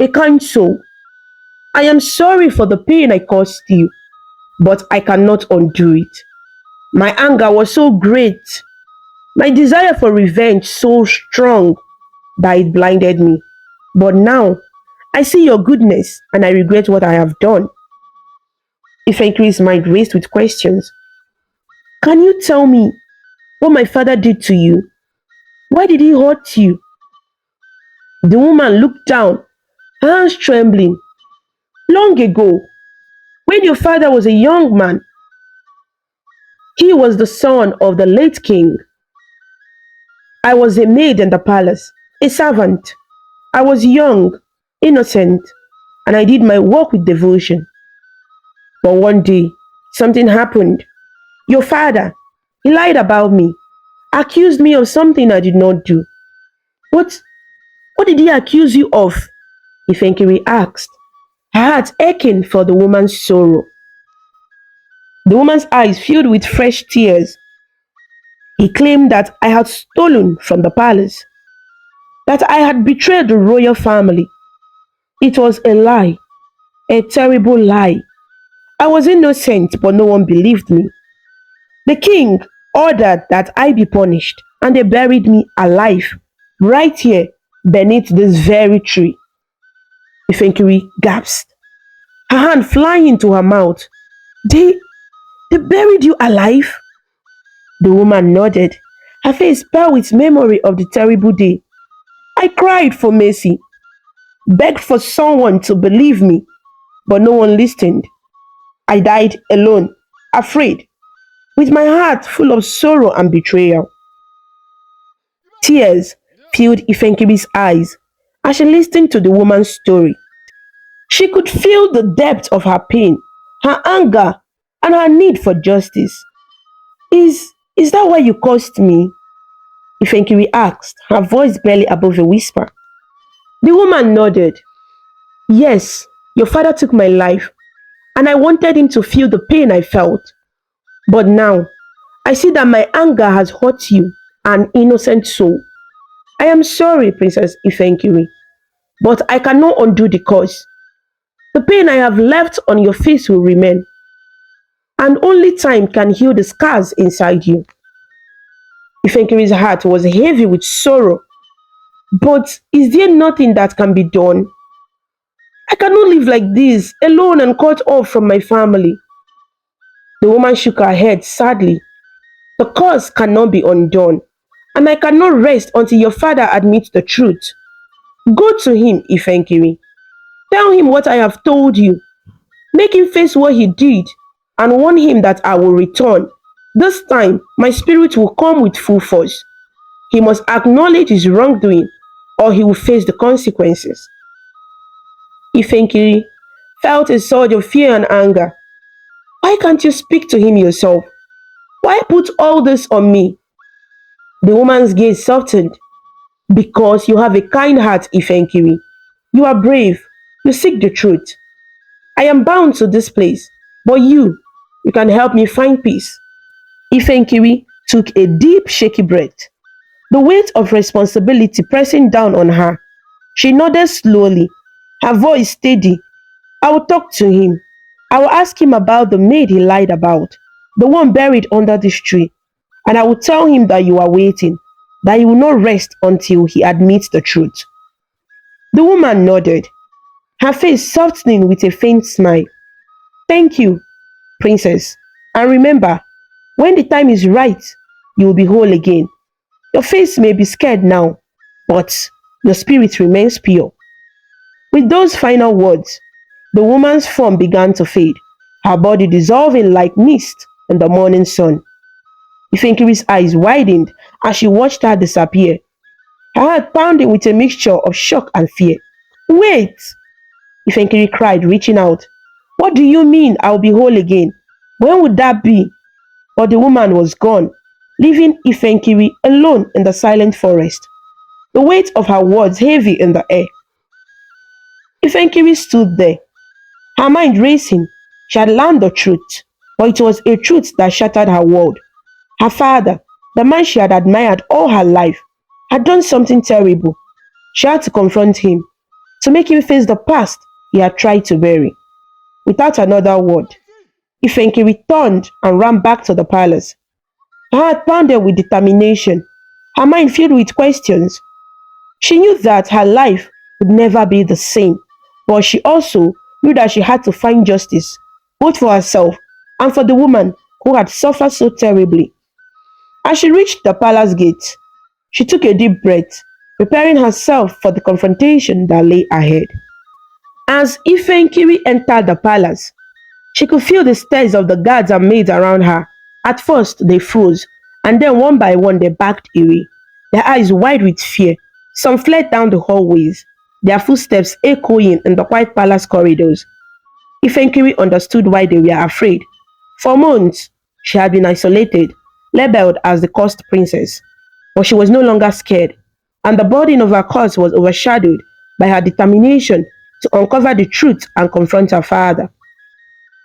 a kind soul. I am sorry for the pain I caused you, but I cannot undo it. My anger was so great, my desire for revenge so strong that it blinded me. But now, I see your goodness and I regret what I have done. Ifenkiri's mind raced with questions. Can you tell me what my father did to you? Why did he hurt you? The woman looked down, her hands trembling. Long ago, when your father was a young man, he was the son of the late king. I was a maid in the palace, a servant. I was young, innocent, and I did my work with devotion. But one day, something happened. Your father, he lied about me, accused me of something I did not do. What, what did he accuse you of? Ifenkiri asked, her heart aching for the woman's sorrow. The woman's eyes filled with fresh tears. He claimed that I had stolen from the palace, that I had betrayed the royal family. It was a lie, a terrible lie. I was innocent, but no one believed me. The king ordered that I be punished, and they buried me alive, right here, beneath this very tree. Ifenkiri gasped, her hand flying into her mouth. They, they buried you alive? The woman nodded, her face pale with memory of the terrible day. I cried for mercy, begged for someone to believe me, but no one listened. I died alone, afraid, with my heart full of sorrow and betrayal. Tears filled Ifenkiri's eyes as she listened to the woman's story. She could feel the depth of her pain, her anger, and her need for justice. Is that why you cursed me? Ifenkiri asked, her voice barely above a whisper. The woman nodded. Yes, your father took my life, and I wanted him to feel the pain I felt. But now, I see that my anger has hurt you, an innocent soul. I am sorry, Princess Ifenkiri, but I cannot undo the cause. The pain I have left on your face will remain, and only time can heal the scars inside you. Ifenkiri's heart was heavy with sorrow. But is there nothing that can be done? I cannot live like this, alone and cut off from my family. The woman shook her head sadly. The cause cannot be undone, and I cannot rest until your father admits the truth. Go to him, Ifenkiri. Tell him what I have told you. Make him face what he did, and warn him that I will return. This time, my spirit will come with full force. He must acknowledge his wrongdoing, or he will face the consequences. Ifenkiri felt a surge of fear and anger. Why can't you speak to him yourself? Why put all this on me? The woman's gaze softened. Because you have a kind heart, Ifenkiri. You are brave. You seek the truth. I am bound to this place, but you can help me find peace. Ifenkiri took a deep, shaky breath, the weight of responsibility pressing down on her. She nodded slowly, her voice steady. I will talk to him. I will ask him about the maid he lied about, the one buried under this tree, and I will tell him that you are waiting, that he will not rest until he admits the truth. The woman nodded, her face softening with a faint smile. Thank you, Princess. And remember, when the time is right, you will be whole again. Your face may be scared now, but your spirit remains pure." With those final words, the woman's form began to fade, her body dissolving like mist in the morning sun. Ifenkiri's eyes widened as she watched her disappear, her heart pounding with a mixture of shock and fear. "Wait!" Ifenkiri cried, reaching out. "What do you mean I'll be whole again? When would that be?" But the woman was gone, leaving Ifenkiri alone in the silent forest, the weight of her words heavy in the air. Ifenkiri stood there, her mind racing. She had learned the truth, but it was a truth that shattered her world. Her father, the man she had admired all her life, had done something terrible. She had to confront him, to make him face the past he had tried to bury. Without another word, Ifenkiri turned and ran back to the palace. Her heart pounded with determination, her mind filled with questions. She knew that her life would never be the same, but she also knew that she had to find justice, both for herself and for the woman who had suffered so terribly. As she reached the palace gate, she took a deep breath, preparing herself for the confrontation that lay ahead. As Ifenkiri entered the palace, she could feel the stares of the guards and maids around her. At first, they froze, and then one by one they backed away, their eyes wide with fear. Some fled down the hallways, their footsteps echoing in the quiet palace corridors. Ifenkiri understood why they were afraid. For months, she had been isolated, labeled as the cursed princess. But she was no longer scared, and the burden of her curse was overshadowed by her determination to uncover the truth and confront her father.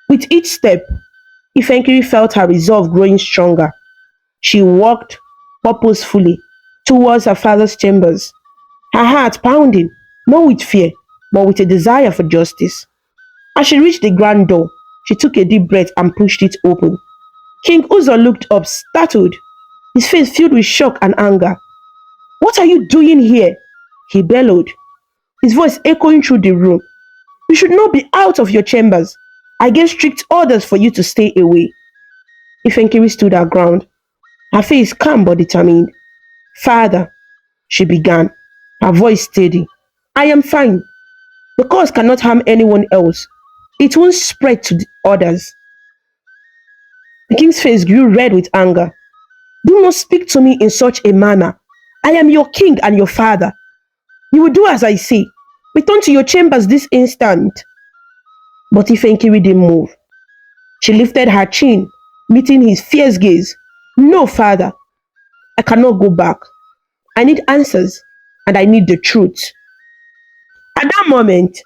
With each step, Ifenkiri felt her resolve growing stronger. She walked purposefully towards her father's chambers, her heart pounding, not with fear, but with a desire for justice. As she reached the grand door, she took a deep breath and pushed it open. King Uzo looked up, startled, his face filled with shock and anger. "What are you doing here?" he bellowed, his voice echoing through the room. "You should not be out of your chambers. I gave strict orders for you to stay away." Ifenkiri stood her ground, her face calm but determined. "Father," she began, her voice steady, "I am fine. The cause cannot harm anyone else. It won't spread to the others." The king's face grew red with anger. "Do not speak to me in such a manner. I am your king and your father. You will do as I say. Return to your chambers this instant." But Ifenkiri didn't move. She lifted her chin, meeting his fierce gaze. "No, father. I cannot go back. I need answers, and I need the truth." At that moment,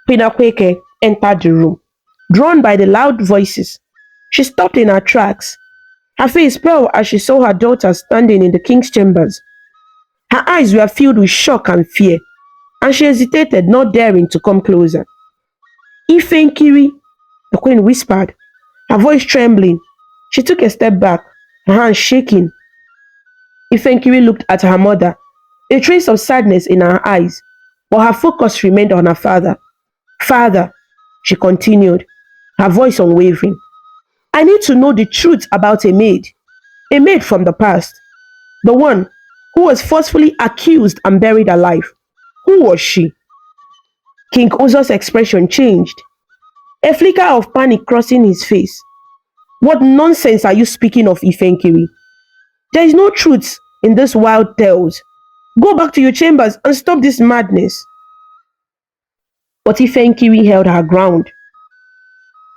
Queen Akweke entered the room, drawn by the loud voices. She stopped in her tracks, her face pale as she saw her daughter standing in the king's chambers. Her eyes were filled with shock and fear, and she hesitated, not daring to come closer. "Ifenkiri," the queen whispered, her voice trembling. She took a step back, her hands shaking. Ifenkiri looked at her mother, a trace of sadness in her eyes, but her focus remained on her father. "Father," she continued, her voice unwavering, "I need to know the truth about a maid from the past, the one who was forcefully accused and buried alive. Who was she?" King Uzo's expression changed, a flicker of panic crossing his face. "What nonsense are you speaking of, Ifenkiri? There is no truth in these wild tales. Go back to your chambers and stop this madness." But Ifenkiri held her ground,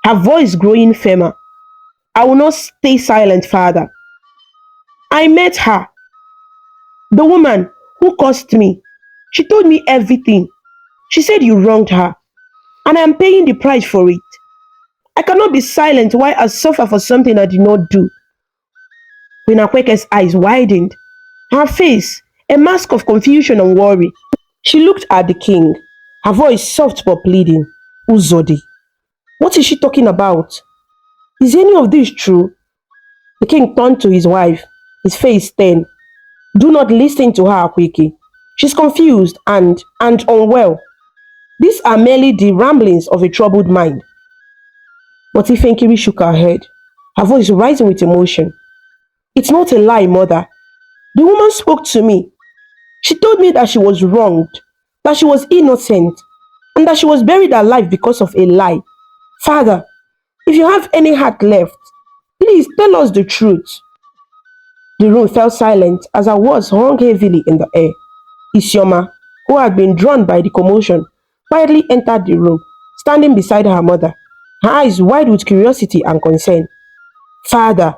her voice growing firmer. "I will not stay silent, father. I met her, the woman who cursed me. She told me everything. She said you wronged her, and I am paying the price for it. I cannot be silent while I suffer for something I did not do." Queen Akweke's eyes widened, her face a mask of confusion and worry. She looked at the king, her voice soft but pleading. "Uzodi, what is she talking about? Is any of this true?" The king turned to his wife, his face stern. "Do not listen to her, Akweke. She's confused and unwell. These are merely the ramblings of a troubled mind." But Ifenkiri shook her head, her voice rising with emotion. It's not a lie, mother. The woman spoke to me. She told me that she was wronged, that she was innocent, and that she was buried alive because of a lie. Father, if you have any heart left, please tell us the truth. The room fell silent as her words hung heavily in the air. Isioma, who had been drawn by the commotion, quietly entered the room, standing beside her mother, her eyes wide with curiosity and concern. Father,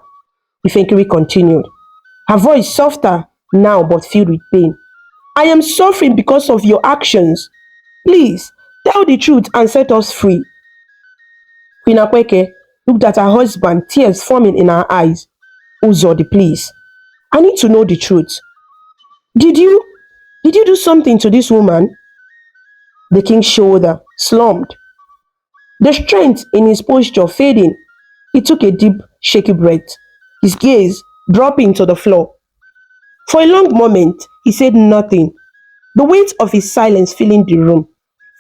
Ifenkiri continued, her voice softer now but filled with pain. I am suffering because of your actions. Please, tell the truth and set us free. Queen Akweke looked at her husband, tears forming in her eyes. Uzodi, please. I need to know the truth. Did you did you do something to this woman? The king's shoulder slumped, the strength in his posture fading. He took a deep, shaky breath, his gaze dropping to the floor. For a long moment, he said nothing, the weight of his silence filling the room.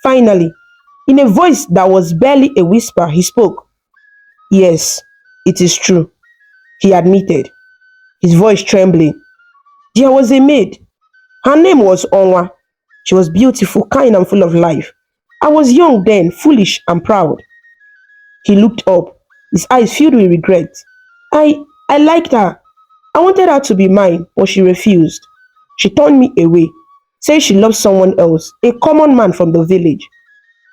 Finally, in a voice that was barely a whisper, he spoke. Yes, it is true, he admitted, his voice trembling. There was a maid. Her name was Onwa. She was beautiful, kind, and full of life. I was young then, foolish and proud. He looked up, his eyes filled with regret. I liked her. I wanted her to be mine, but she refused. She turned me away, said she loved someone else, a common man from the village.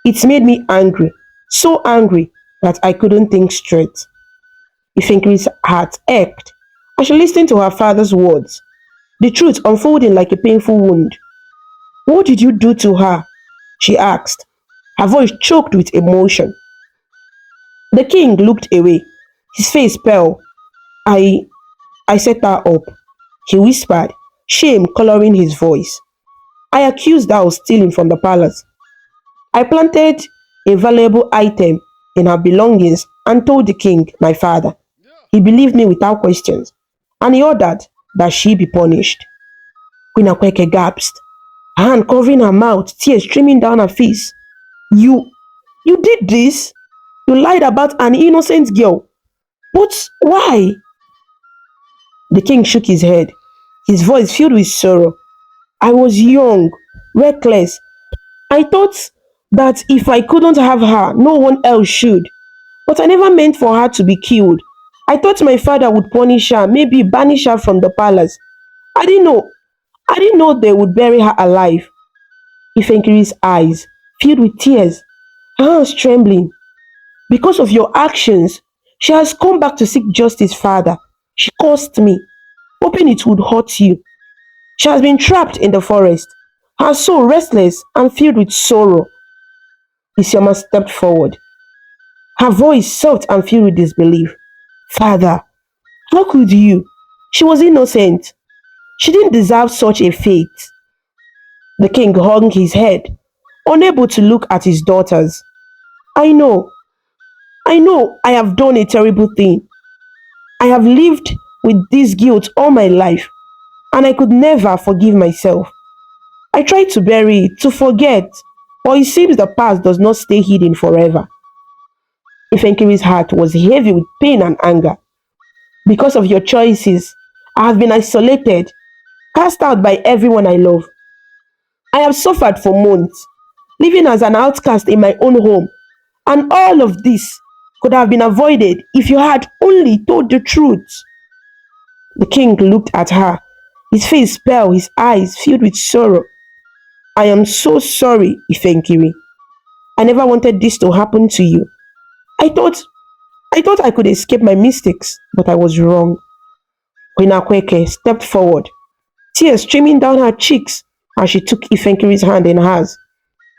It made me angry, so angry that I couldn't think straight. Ifenkiri's heart ached as she listened to her father's words, the truth unfolding like a painful wound. What did you do to her? She asked, her voice choked with emotion. The king looked away, his face pale. I I set her up, he whispered, shame coloring his voice. I accused her of stealing from the palace. I planted a valuable item in her belongings and told the king, my father. He believed me without questions, and he ordered that she be punished. Queen Akweke gasped, her hand covering her mouth, tears streaming down her face. You, you did this? You lied about an innocent girl. But why? The king shook his head, his voice filled with sorrow. I was young, reckless. I thought that if I couldn't have her, no one else should. But I never meant for her to be killed. I thought my father would punish her, maybe banish her from the palace. I didn't know. I didn't know they would bury her alive. Ifenkiri's eyes filled with tears, her hands trembling. Because of your actions, she has come back to seek justice, father. She cursed me, hoping it would hurt you. She has been trapped in the forest, her soul restless and filled with sorrow. Isioma stepped forward, her voice soft and filled with disbelief. Father, how could you? She was innocent. She didn't deserve such a fate. The king hung his head, unable to look at his daughters. I know, I know I have done a terrible thing. I have lived with this guilt all my life, and I could never forgive myself. I tried to bury it, to forget, but it seems the past does not stay hidden forever. Ifenkiri's heart was heavy with pain and anger. Because of your choices, I have been isolated, cast out by everyone I love. I have suffered for months, living as an outcast in my own home, and all of this could have been avoided if you had only told the truth. The king looked at her, his face pale, his eyes filled with sorrow. I am so sorry, Ifenkiri. I never wanted this to happen to you. I thought I thought I could escape my mistakes, but I was wrong. Queen Akweke stepped forward, tears streaming down her cheeks as she took Ifenkiri's hand in hers.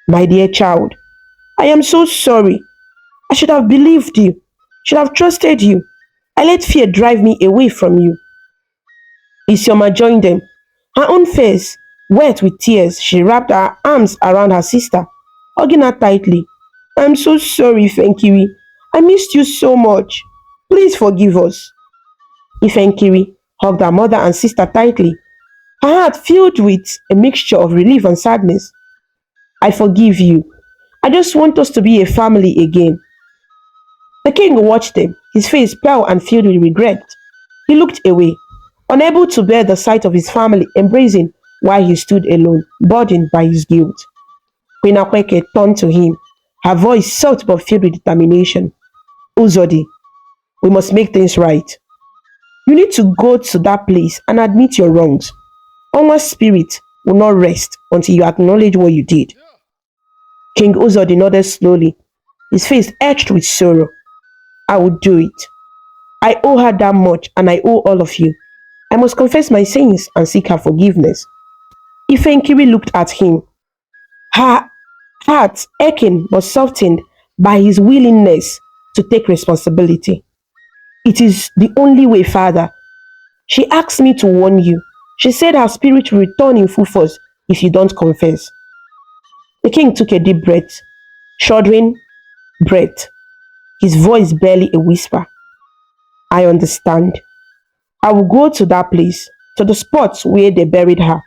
My dear child, I am so sorry. I should have believed you, should have trusted you. I let fear drive me away from you. Isioma joined them, her own face wet with tears. She wrapped her arms around her sister, hugging her tightly. I'm so sorry, Ifenkiri. I missed you so much. Please forgive us. Ifenkiri hugged her mother and sister tightly, her heart filled with a mixture of relief and sadness. I forgive you. I just want us to be a family again. The king watched them, his face pale and filled with regret. He looked away, unable to bear the sight of his family embracing while he stood alone, burdened by his guilt. Queen Akweke turned to him, her voice soft but filled with determination. Uzodi, we must make things right. You need to go to that place and admit your wrongs. Onwa's spirit will not rest until you acknowledge what you did. King Uzodi nodded slowly, his face etched with sorrow. I will do it. I owe her that much and I owe all of you. I must confess my sins and seek her forgiveness. Ifenkiri looked at him, her heart aching but softened by his willingness to take responsibility. It is the only way, Father. She asked me to warn you. She said her spirit will return in full force if you don't confess. The king took a deep breath, shuddering breath, his voice barely a whisper. I understand. I will go to that place, to the spot where they buried her.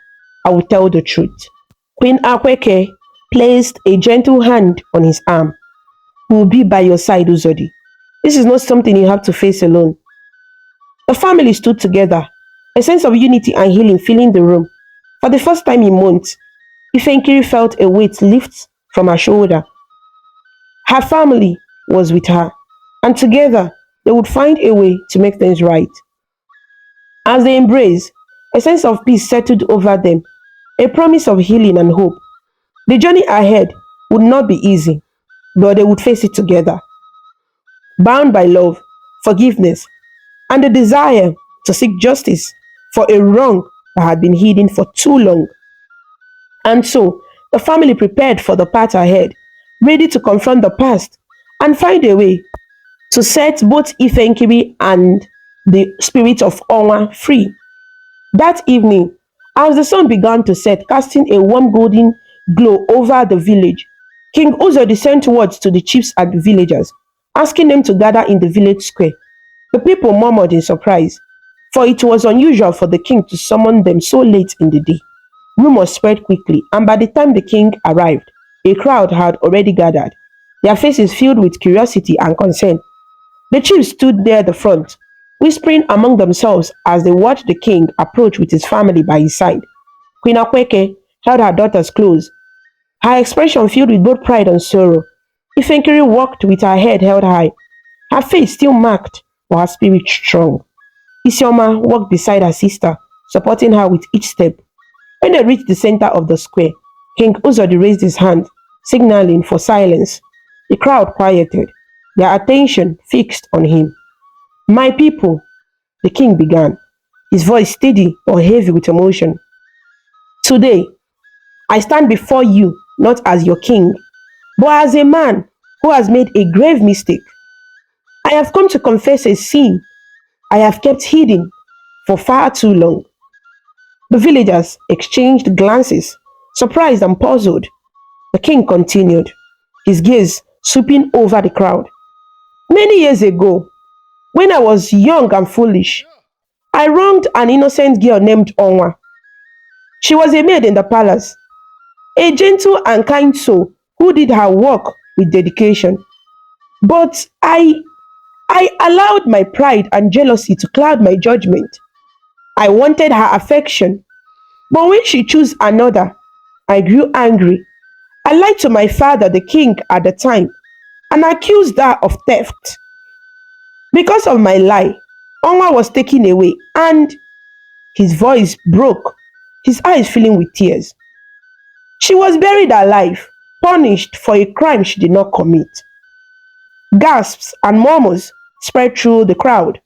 I will tell the truth. Queen Akweke placed a gentle hand on his arm. We will be by your side, Uzodi. This is not something you have to face alone. The family stood together, a sense of unity and healing filling the room. For the first time in months, Ifenkiri felt a weight lift from her shoulder. Her family was with her, and together they would find a way to make things right. As they embraced, a sense of peace settled over them, a promise of healing and hope. The journey ahead would not be easy, but they would face it together, bound by love, forgiveness, and the desire to seek justice for a wrong that had been hidden for too long. And so, the family prepared for the path ahead, ready to confront the past and find a way to set both Ifenkiri and the spirit of Onwa free. That evening, as the sun began to set, casting a warm golden glow over the village, King Uzodi sent words to the chiefs and the villagers, asking them to gather in the village square. The people murmured in surprise, for it was unusual for the king to summon them so late in the day. Rumors spread quickly, and by the time the king arrived, a crowd had already gathered, their faces filled with curiosity and concern. The chiefs stood near the front, whispering among themselves as they watched the king approach with his family by his side. Queen Akweke held her daughters close, her expression filled with both pride and sorrow. Ifenkiri walked with her head held high, her face still marked, but her spirit strong. Isioma walked beside her sister, supporting her with each step. When they reached the center of the square, King Uzodi raised his hand, signaling for silence. The crowd quieted, their attention fixed on him. My people, the king began, his voice steady or heavy with emotion. Today, I stand before you not as your king, but as a man who has made a grave mistake. I have come to confess a sin I have kept hidden for far too long. The villagers exchanged glances, surprised and puzzled. The king continued, his gaze sweeping over the crowd. Many years ago, when I was young and foolish, I wronged an innocent girl named Onwa. She was a maid in the palace, a gentle and kind soul who did her work with dedication. But I allowed my pride and jealousy to cloud my judgment. I wanted her affection, but when she chose another, I grew angry. I lied to my father, the king, at the time, and accused her of theft. Because of my lie, Onwa was taken away, and his voice broke, his eyes filling with tears. She was buried alive, punished for a crime she did not commit. Gasps and murmurs spread through the crowd.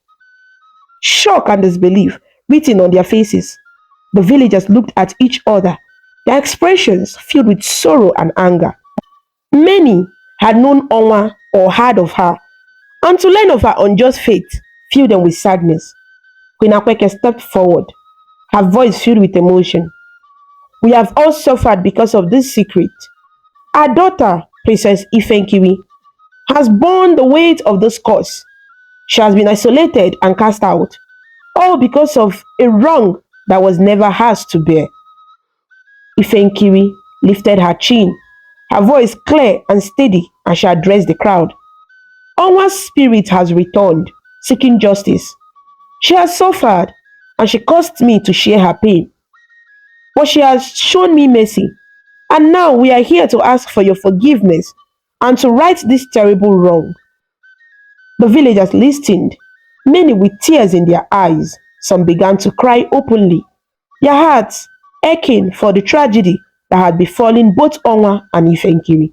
Shock and disbelief written on their faces. The villagers looked at each other, their expressions filled with sorrow and anger. Many had known Onwa or heard of her, and to learn of her unjust fate filled them with sadness. Queen Akweke stepped forward, her voice filled with emotion. We have all suffered because of this secret. Our daughter, Princess Ifenkiri, has borne the weight of this curse. She has been isolated and cast out, all because of a wrong that was never hers to bear. Ifenkiri lifted her chin, her voice clear and steady as she addressed the crowd. Onwa's spirit has returned, seeking justice. She has suffered, and she caused me to share her pain. But she has shown me mercy, and now we are here to ask for your forgiveness and to right this terrible wrong. The villagers listened, many with tears in their eyes. Some began to cry openly, their hearts aching for the tragedy that had befallen both Onwa and Ifenkiri.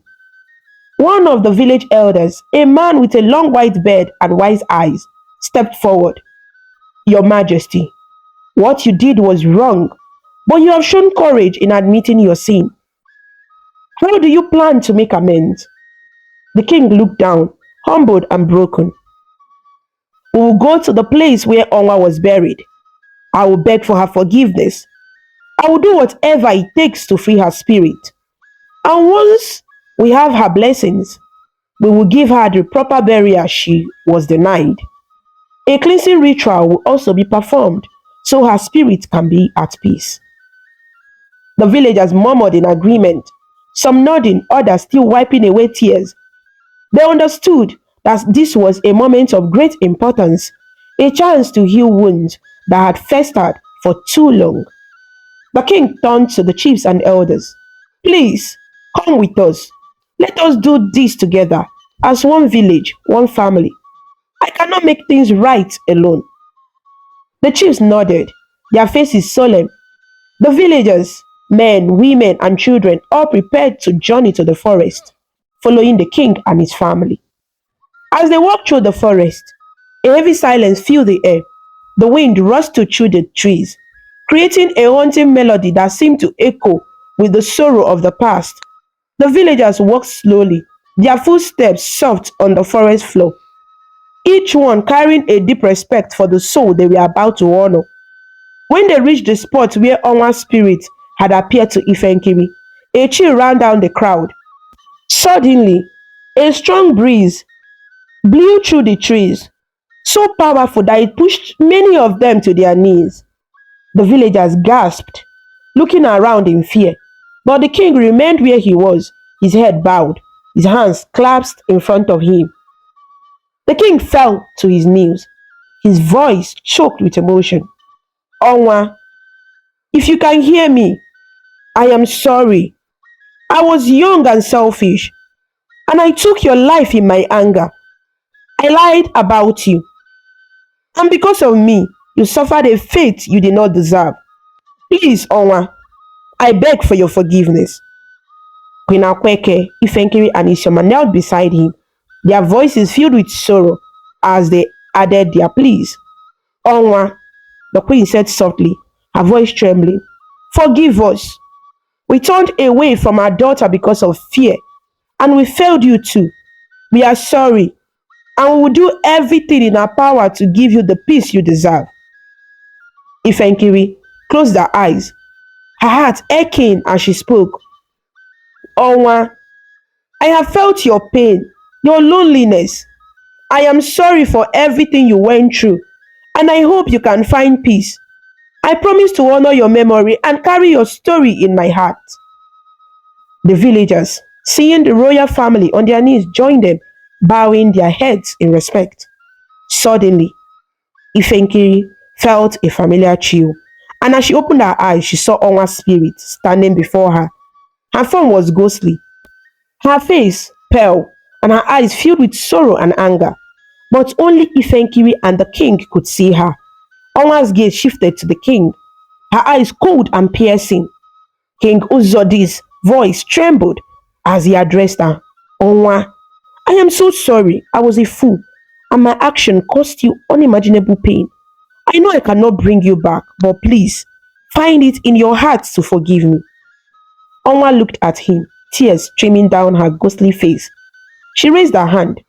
One of the village elders, a man with a long white beard and wise eyes, stepped forward. Your Majesty, what you did was wrong, but you have shown courage in admitting your sin. How do you plan to make amends? The king looked down, humbled and broken. We will go to the place where Onwa was buried. I will beg for her forgiveness. I will do whatever it takes to free her spirit. And once we have her blessings, we will give her the proper burial she was denied. A cleansing ritual will also be performed so her spirit can be at peace. The villagers murmured in agreement, some nodding, others still wiping away tears. They understood that this was a moment of great importance, a chance to heal wounds that had festered for too long. The king turned to the chiefs and elders. Please, come with us. Let us do this together, as one village, one family. I cannot make things right alone. The chiefs nodded, their faces solemn. The villagers, men, women, and children, all prepared to journey to the forest, following the king and his family. As they walked through the forest, a heavy silence filled the air. The wind rustled through the trees, creating a haunting melody that seemed to echo with the sorrow of the past. The villagers walked slowly, their footsteps soft on the forest floor, each one carrying a deep respect for the soul they were about to honor. When they reached the spot where Onwa's spirit had appeared to Ifenkiri, a chill ran down the crowd. Suddenly, a strong breeze blew through the trees, so powerful that it pushed many of them to their knees. The villagers gasped, looking around in fear, but the king remained where he was, his head bowed, his hands clasped in front of him. The king fell to his knees, his voice choked with emotion. Onwa, if you can hear me, I am sorry. I was young and selfish, and I took your life in my anger. I lied about you, and because of me, you suffered a fate you did not deserve. Please, Onwa, I beg for your forgiveness. Queen Akweke, Ifenkiri, and Isioma knelt beside him, their voices filled with sorrow as they added their pleas. Onwa, the queen said softly, her voice trembling, forgive us. We turned away from our daughter because of fear, and we failed you too. We are sorry, and we will do everything in our power to give you the peace you deserve. Ifenkiri closed her eyes, her heart aching as she spoke. Onwa, I have felt your pain, your loneliness. I am sorry for everything you went through, and I hope you can find peace. I promise to honor your memory and carry your story in my heart. The villagers, seeing the royal family on their knees, joined them, bowing their heads in respect. Suddenly, Ifenkiri felt a familiar chill, and as she opened her eyes, she saw Onwa's spirit standing before her. Her form was ghostly, her face pale, and her eyes filled with sorrow and anger. But only Ifenkiri and the king could see her. Onwa's gaze shifted to the king, her eyes cold and piercing. King Uzodi's voice trembled as he addressed her. Onwa, I am so sorry. I was a fool, and my action caused you unimaginable pain. I know I cannot bring you back, but please, find it in your heart to forgive me. Onwa looked at him, tears streaming down her ghostly face. She raised her hand,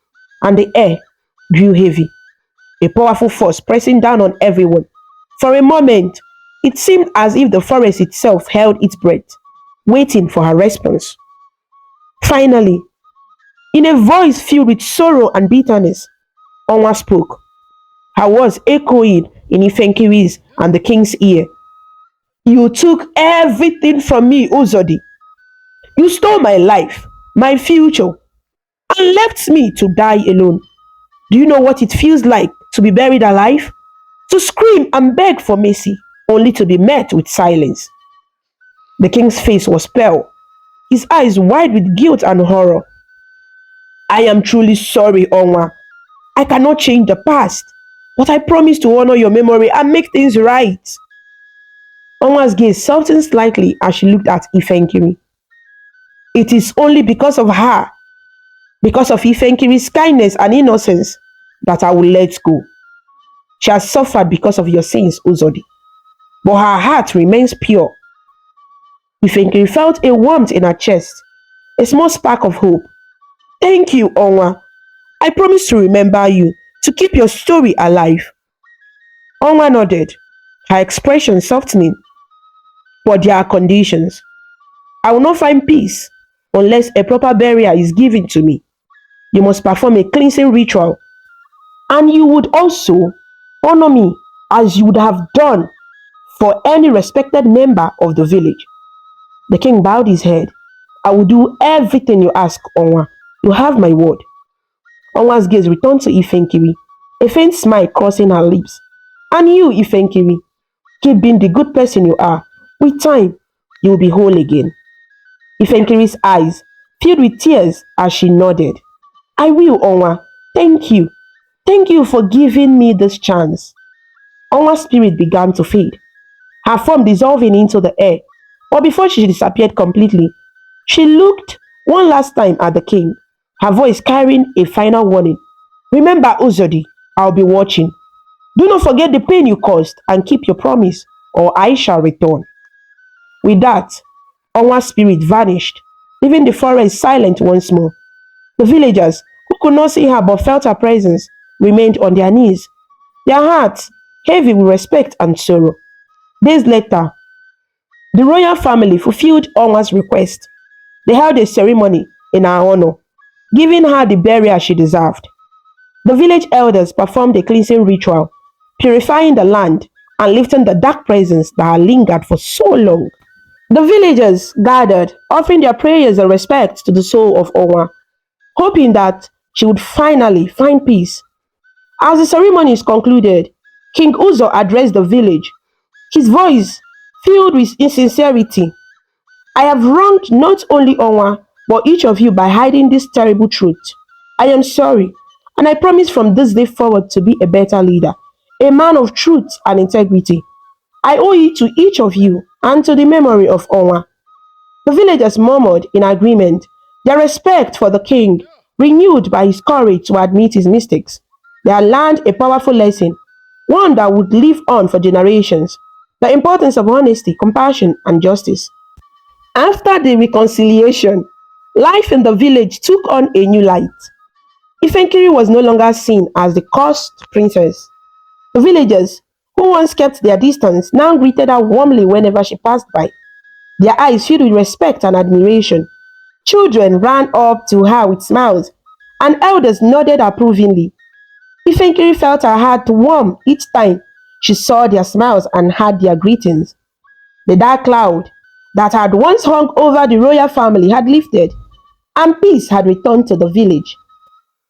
and the air grew heavy, a powerful force pressing down on everyone. For a moment, it seemed as if the forest itself held its breath, waiting for her response. Finally, in a voice filled with sorrow and bitterness, Onwa spoke, her words echoing in Ifenkiri's and the king's ear. You took everything from me, Uzodi. You stole my life, my future, and left me to die alone. Do you know what it feels like to be buried alive? To to scream and beg for mercy, only to be met with silence. The king's face was pale, his eyes wide with guilt and horror. I am truly sorry, Onwa. I cannot change the past, but I promise to honor your memory and make things right. Onwa's gaze softened slightly as she looked at Ifenkiri. It is only because of her, because of Ifenkiri's kindness and innocence, that I will let go. She has suffered because of your sins, Uzodi, but her heart remains pure. Ifenkiri felt a warmth in her chest, a small spark of hope. Thank you, Onwa. I promise to remember you, to keep your story alive. Onwa nodded, her expression softening. But there are conditions. I will not find peace unless a proper burial is given to me. You must perform a cleansing ritual, and you would also honor me as you would have done for any respected member of the village. The king bowed his head. I will do everything you ask, Onwa. You have my word. Onwa's gaze returned to Ifenkiri, a faint smile crossing her lips. And you, Ifenkiri, keep being the good person you are. With time, you will be whole again. Ifenkiri's eyes filled with tears as she nodded. I will, Onwa. Thank you. Thank you for giving me this chance. Onwa's spirit began to fade, her form dissolving into the air. But before she disappeared completely, she looked one last time at the king, her voice carrying a final warning. Remember, Uzodi, I'll be watching. Do not forget the pain you caused and keep your promise, or I shall return. With that, Onwa's spirit vanished, leaving the forest silent once more. The villagers, who could not see her but felt her presence, remained on their knees, their hearts heavy with respect and sorrow. Days later, the royal family fulfilled Onwa's request. They held a ceremony in her honor, giving her the burial she deserved. The village elders performed a cleansing ritual, purifying the land and lifting the dark presence that had lingered for so long. The villagers gathered, offering their prayers and respect to the soul of Onwa, hoping that she would finally find peace. As the ceremony is concluded, King Uzo addressed the village, his voice filled with insincerity. I have wronged not only Onwa, but each of you by hiding this terrible truth. I am sorry, and I promise from this day forward to be a better leader, a man of truth and integrity. I owe it to each of you and to the memory of Onwa. The villagers murmured in agreement, their respect for the king renewed by his courage to admit his mistakes. They had learned a powerful lesson, one that would live on for generations, the importance of honesty, compassion, and justice. After the reconciliation, life in the village took on a new light. Ifenkiri was no longer seen as the cursed princess. The villagers, who once kept their distance, now greeted her warmly whenever she passed by, their eyes filled with respect and admiration. Children ran up to her with smiles, and elders nodded approvingly. Ifenkiri felt her heart warm each time she saw their smiles and heard their greetings. The dark cloud that had once hung over the royal family had lifted, and peace had returned to the village.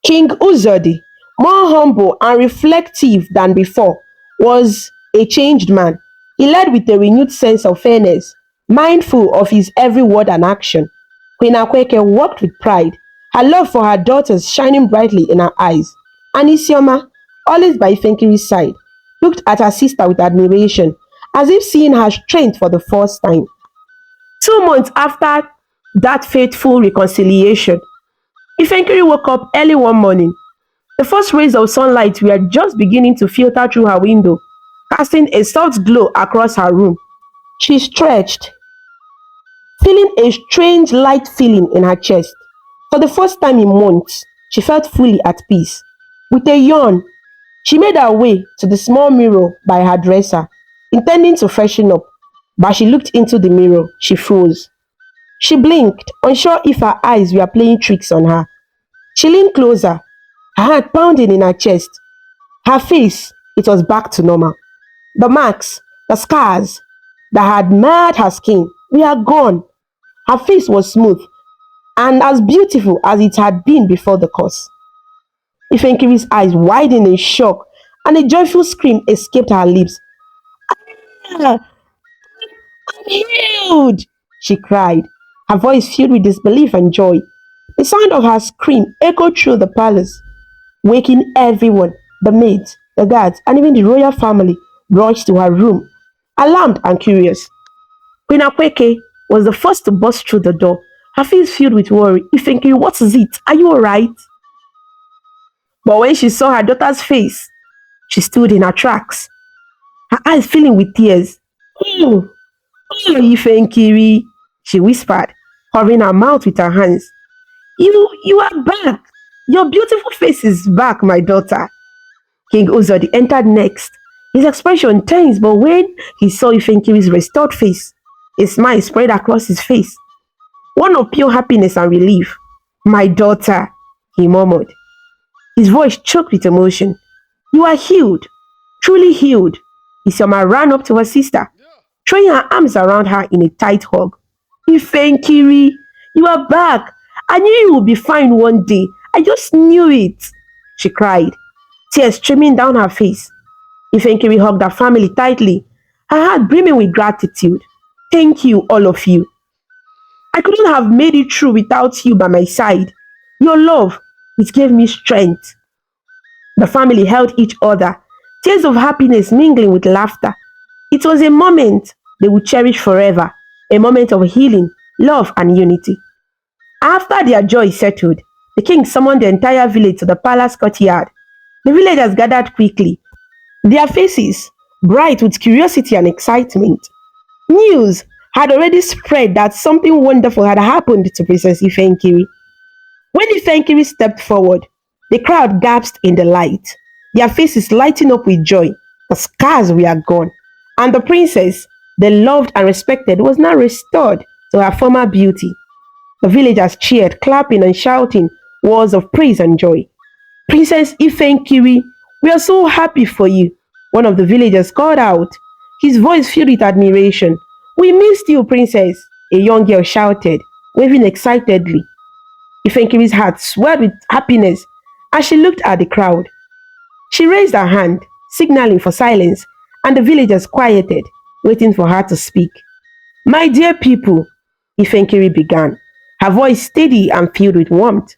King Uzodi, more humble and reflective than before, was a changed man. He led with a renewed sense of fairness, mindful of his every word and action. Queen Akweke walked with pride, her love for her daughters shining brightly in her eyes. And Isioma, always by Ifenkiri's side, looked at her sister with admiration, as if seeing her strength for the first time. 2 months after that fateful reconciliation, Ifenkiri woke up early one morning. The first rays of sunlight were just beginning to filter through her window, casting a soft glow across her room. She stretched, feeling a strange light feeling in her chest. For the first time in months, she felt fully at peace. With a yawn, she made her way to the small mirror by her dresser, intending to freshen up. But she looked into the mirror, she froze. She blinked, unsure if her eyes were playing tricks on her. She leaned closer, her heart pounding in her chest. Her face, it was back to normal. The marks, the scars that had marred her skin were gone. Her face was smooth and as beautiful as it had been before the curse. Ifenkiri's eyes widened in shock and a joyful scream escaped her lips. "Ah, I'm healed!" she cried, her voice filled with disbelief and joy. The sound of her scream echoed through the palace, waking everyone. The maids, the guards, and even the royal family rushed to her room, alarmed and curious. Queen Akweke was the first to burst through the door, her face filled with worry. Ifenkiri, what is it? Are you alright? But when she saw her daughter's face, she stood in her tracks, her eyes filling with tears. Oh, oh, Ifenkiri, she whispered, covering her mouth with her hands. You are back. Your beautiful face is back, my daughter. King Uzodi entered next. His expression tense, but when he saw Ifenkiri's restored face, a smile spread across his face, one of pure happiness and relief. My daughter, he murmured, his voice choked with emotion. You are healed, truly healed. Isioma ran up to her sister, throwing her arms around her in a tight hug. Ifenkiri, you are back. I knew you would be fine one day. I just knew it, she cried, tears streaming down her face. Ifenkiri hugged her family tightly, her heart brimming with gratitude. Thank you, all of you. I couldn't have made it through without you by my side. Your love, it gave me strength. The family held each other, tears of happiness mingling with laughter. It was a moment they would cherish forever, a moment of healing, love, and unity. After their joy settled, the king summoned the entire village to the palace courtyard. The villagers gathered quickly, their faces bright with curiosity and excitement. News had already spread that something wonderful had happened to Princess Ifenkiri. When Ifenkiri stepped forward, the crowd gasped in delight, their faces lighting up with joy. The scars were gone, and the princess they loved and respected was now restored to her former beauty. The villagers cheered, clapping and shouting words of praise and joy. Princess Ifenkiri, we are so happy for you, one of the villagers called out, his voice filled with admiration. We missed you, princess, a young girl shouted, waving excitedly. Ifenkiri's heart swelled with happiness as she looked at the crowd. She raised her hand, signaling for silence, and the villagers quieted, waiting for her to speak. My dear people, Ifenkiri began, her voice steady and filled with warmth.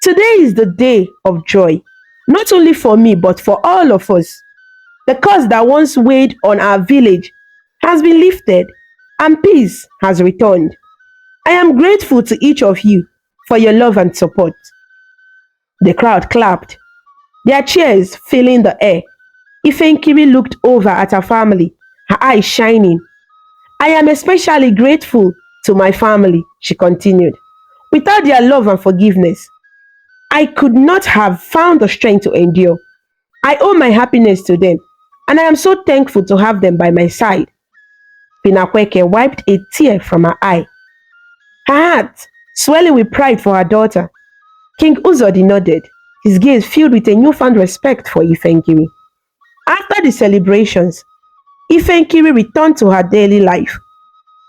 Today is the day of joy, not only for me but for all of us. The curse that once weighed on our village has been lifted, and peace has returned. I am grateful to each of you for your love and support. The crowd clapped, their cheers filling the air. Ifenkiri looked over at her family, her eyes shining. I am especially grateful to my family, she continued. Without their love and forgiveness, I could not have found the strength to endure. I owe my happiness to them, and I am so thankful to have them by my side. Pinakweke wiped a tear from her eye, her heart swelling with pride for her daughter. King Uzodi nodded, his gaze filled with a newfound respect for Ifenkiri. After the celebrations, Ifenkiri returned to her daily life,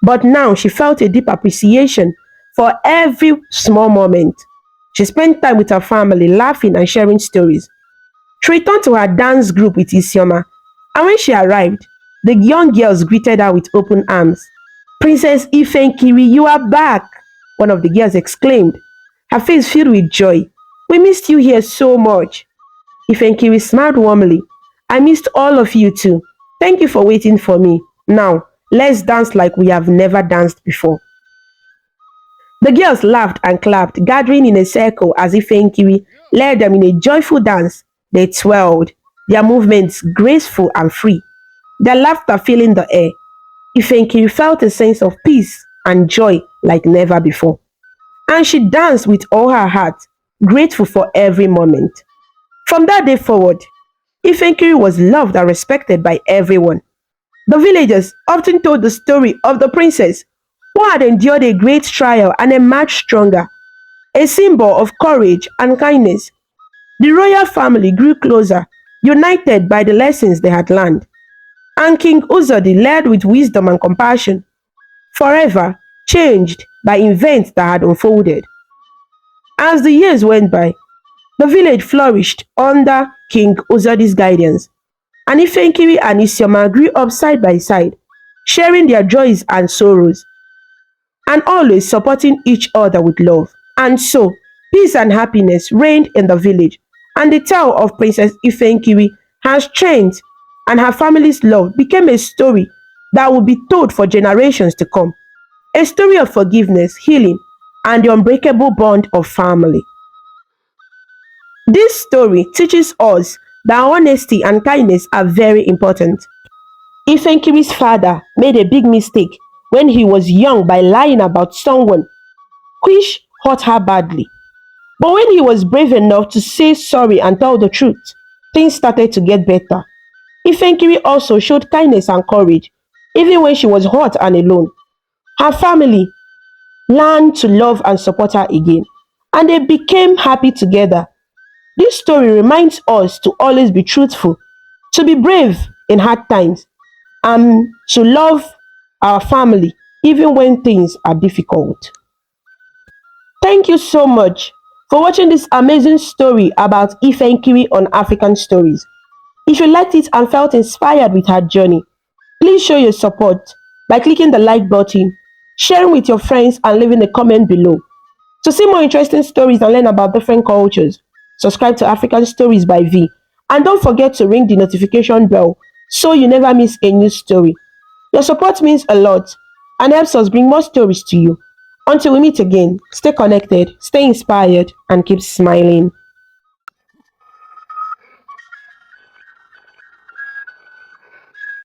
but now she felt a deep appreciation for every small moment. She spent time with her family, laughing and sharing stories. She returned to her dance group with Isioma, and when she arrived, the young girls greeted her with open arms. Princess Ifenkiri, you are back, one of the girls exclaimed, her face filled with joy. We missed you here so much. Ifenkiri smiled warmly. I missed all of you too. Thank you for waiting for me. Now, let's dance like we have never danced before. The girls laughed and clapped, gathering in a circle as Ifenkiri led them in a joyful dance. They twirled, their movements graceful and free, their laughter filling the air. Ifenkiri felt a sense of peace and joy like never before. And she danced with all her heart, grateful for every moment. From that day forward, Ifenkiri was loved and respected by everyone. The villagers often told the story of the princess who had endured a great trial and emerged stronger, a symbol of courage and kindness. The royal family grew closer, united by the lessons they had learned. And King Uzodi led with wisdom and compassion, forever changed by events that had unfolded. As the years went by, the village flourished under King Ozodi's guidance, and Ifenkiri and Isioma grew up side by side, sharing their joys and sorrows, and always supporting each other with love. And so, peace and happiness reigned in the village, and the tale of Princess Ifenkiri, her strength, and her family's love became a story that would be told for generations to come. A story of forgiveness, healing, and the unbreakable bond of family. This story teaches us that honesty and kindness are very important. Ifenkiri's father made a big mistake when he was young by lying about someone, which hurt her badly. But when he was brave enough to say sorry and tell the truth, things started to get better. Ifenkiri also showed kindness and courage, even when she was hurt and alone. Her family learned to love and support her again, and they became happy together. This story reminds us to always be truthful, to be brave in hard times, and to love our family even when things are difficult. Thank you so much for watching this amazing story about Ifenkiri on African Stories. If you liked it and felt inspired with her journey, please show your support by clicking the like button, sharing with your friends, and leaving a comment below. To see more interesting stories and learn about different cultures, subscribe to African Stories by V. And don't forget to ring the notification bell so you never miss a new story. Your support means a lot and helps us bring more stories to you. Until we meet again, stay connected, stay inspired, and keep smiling.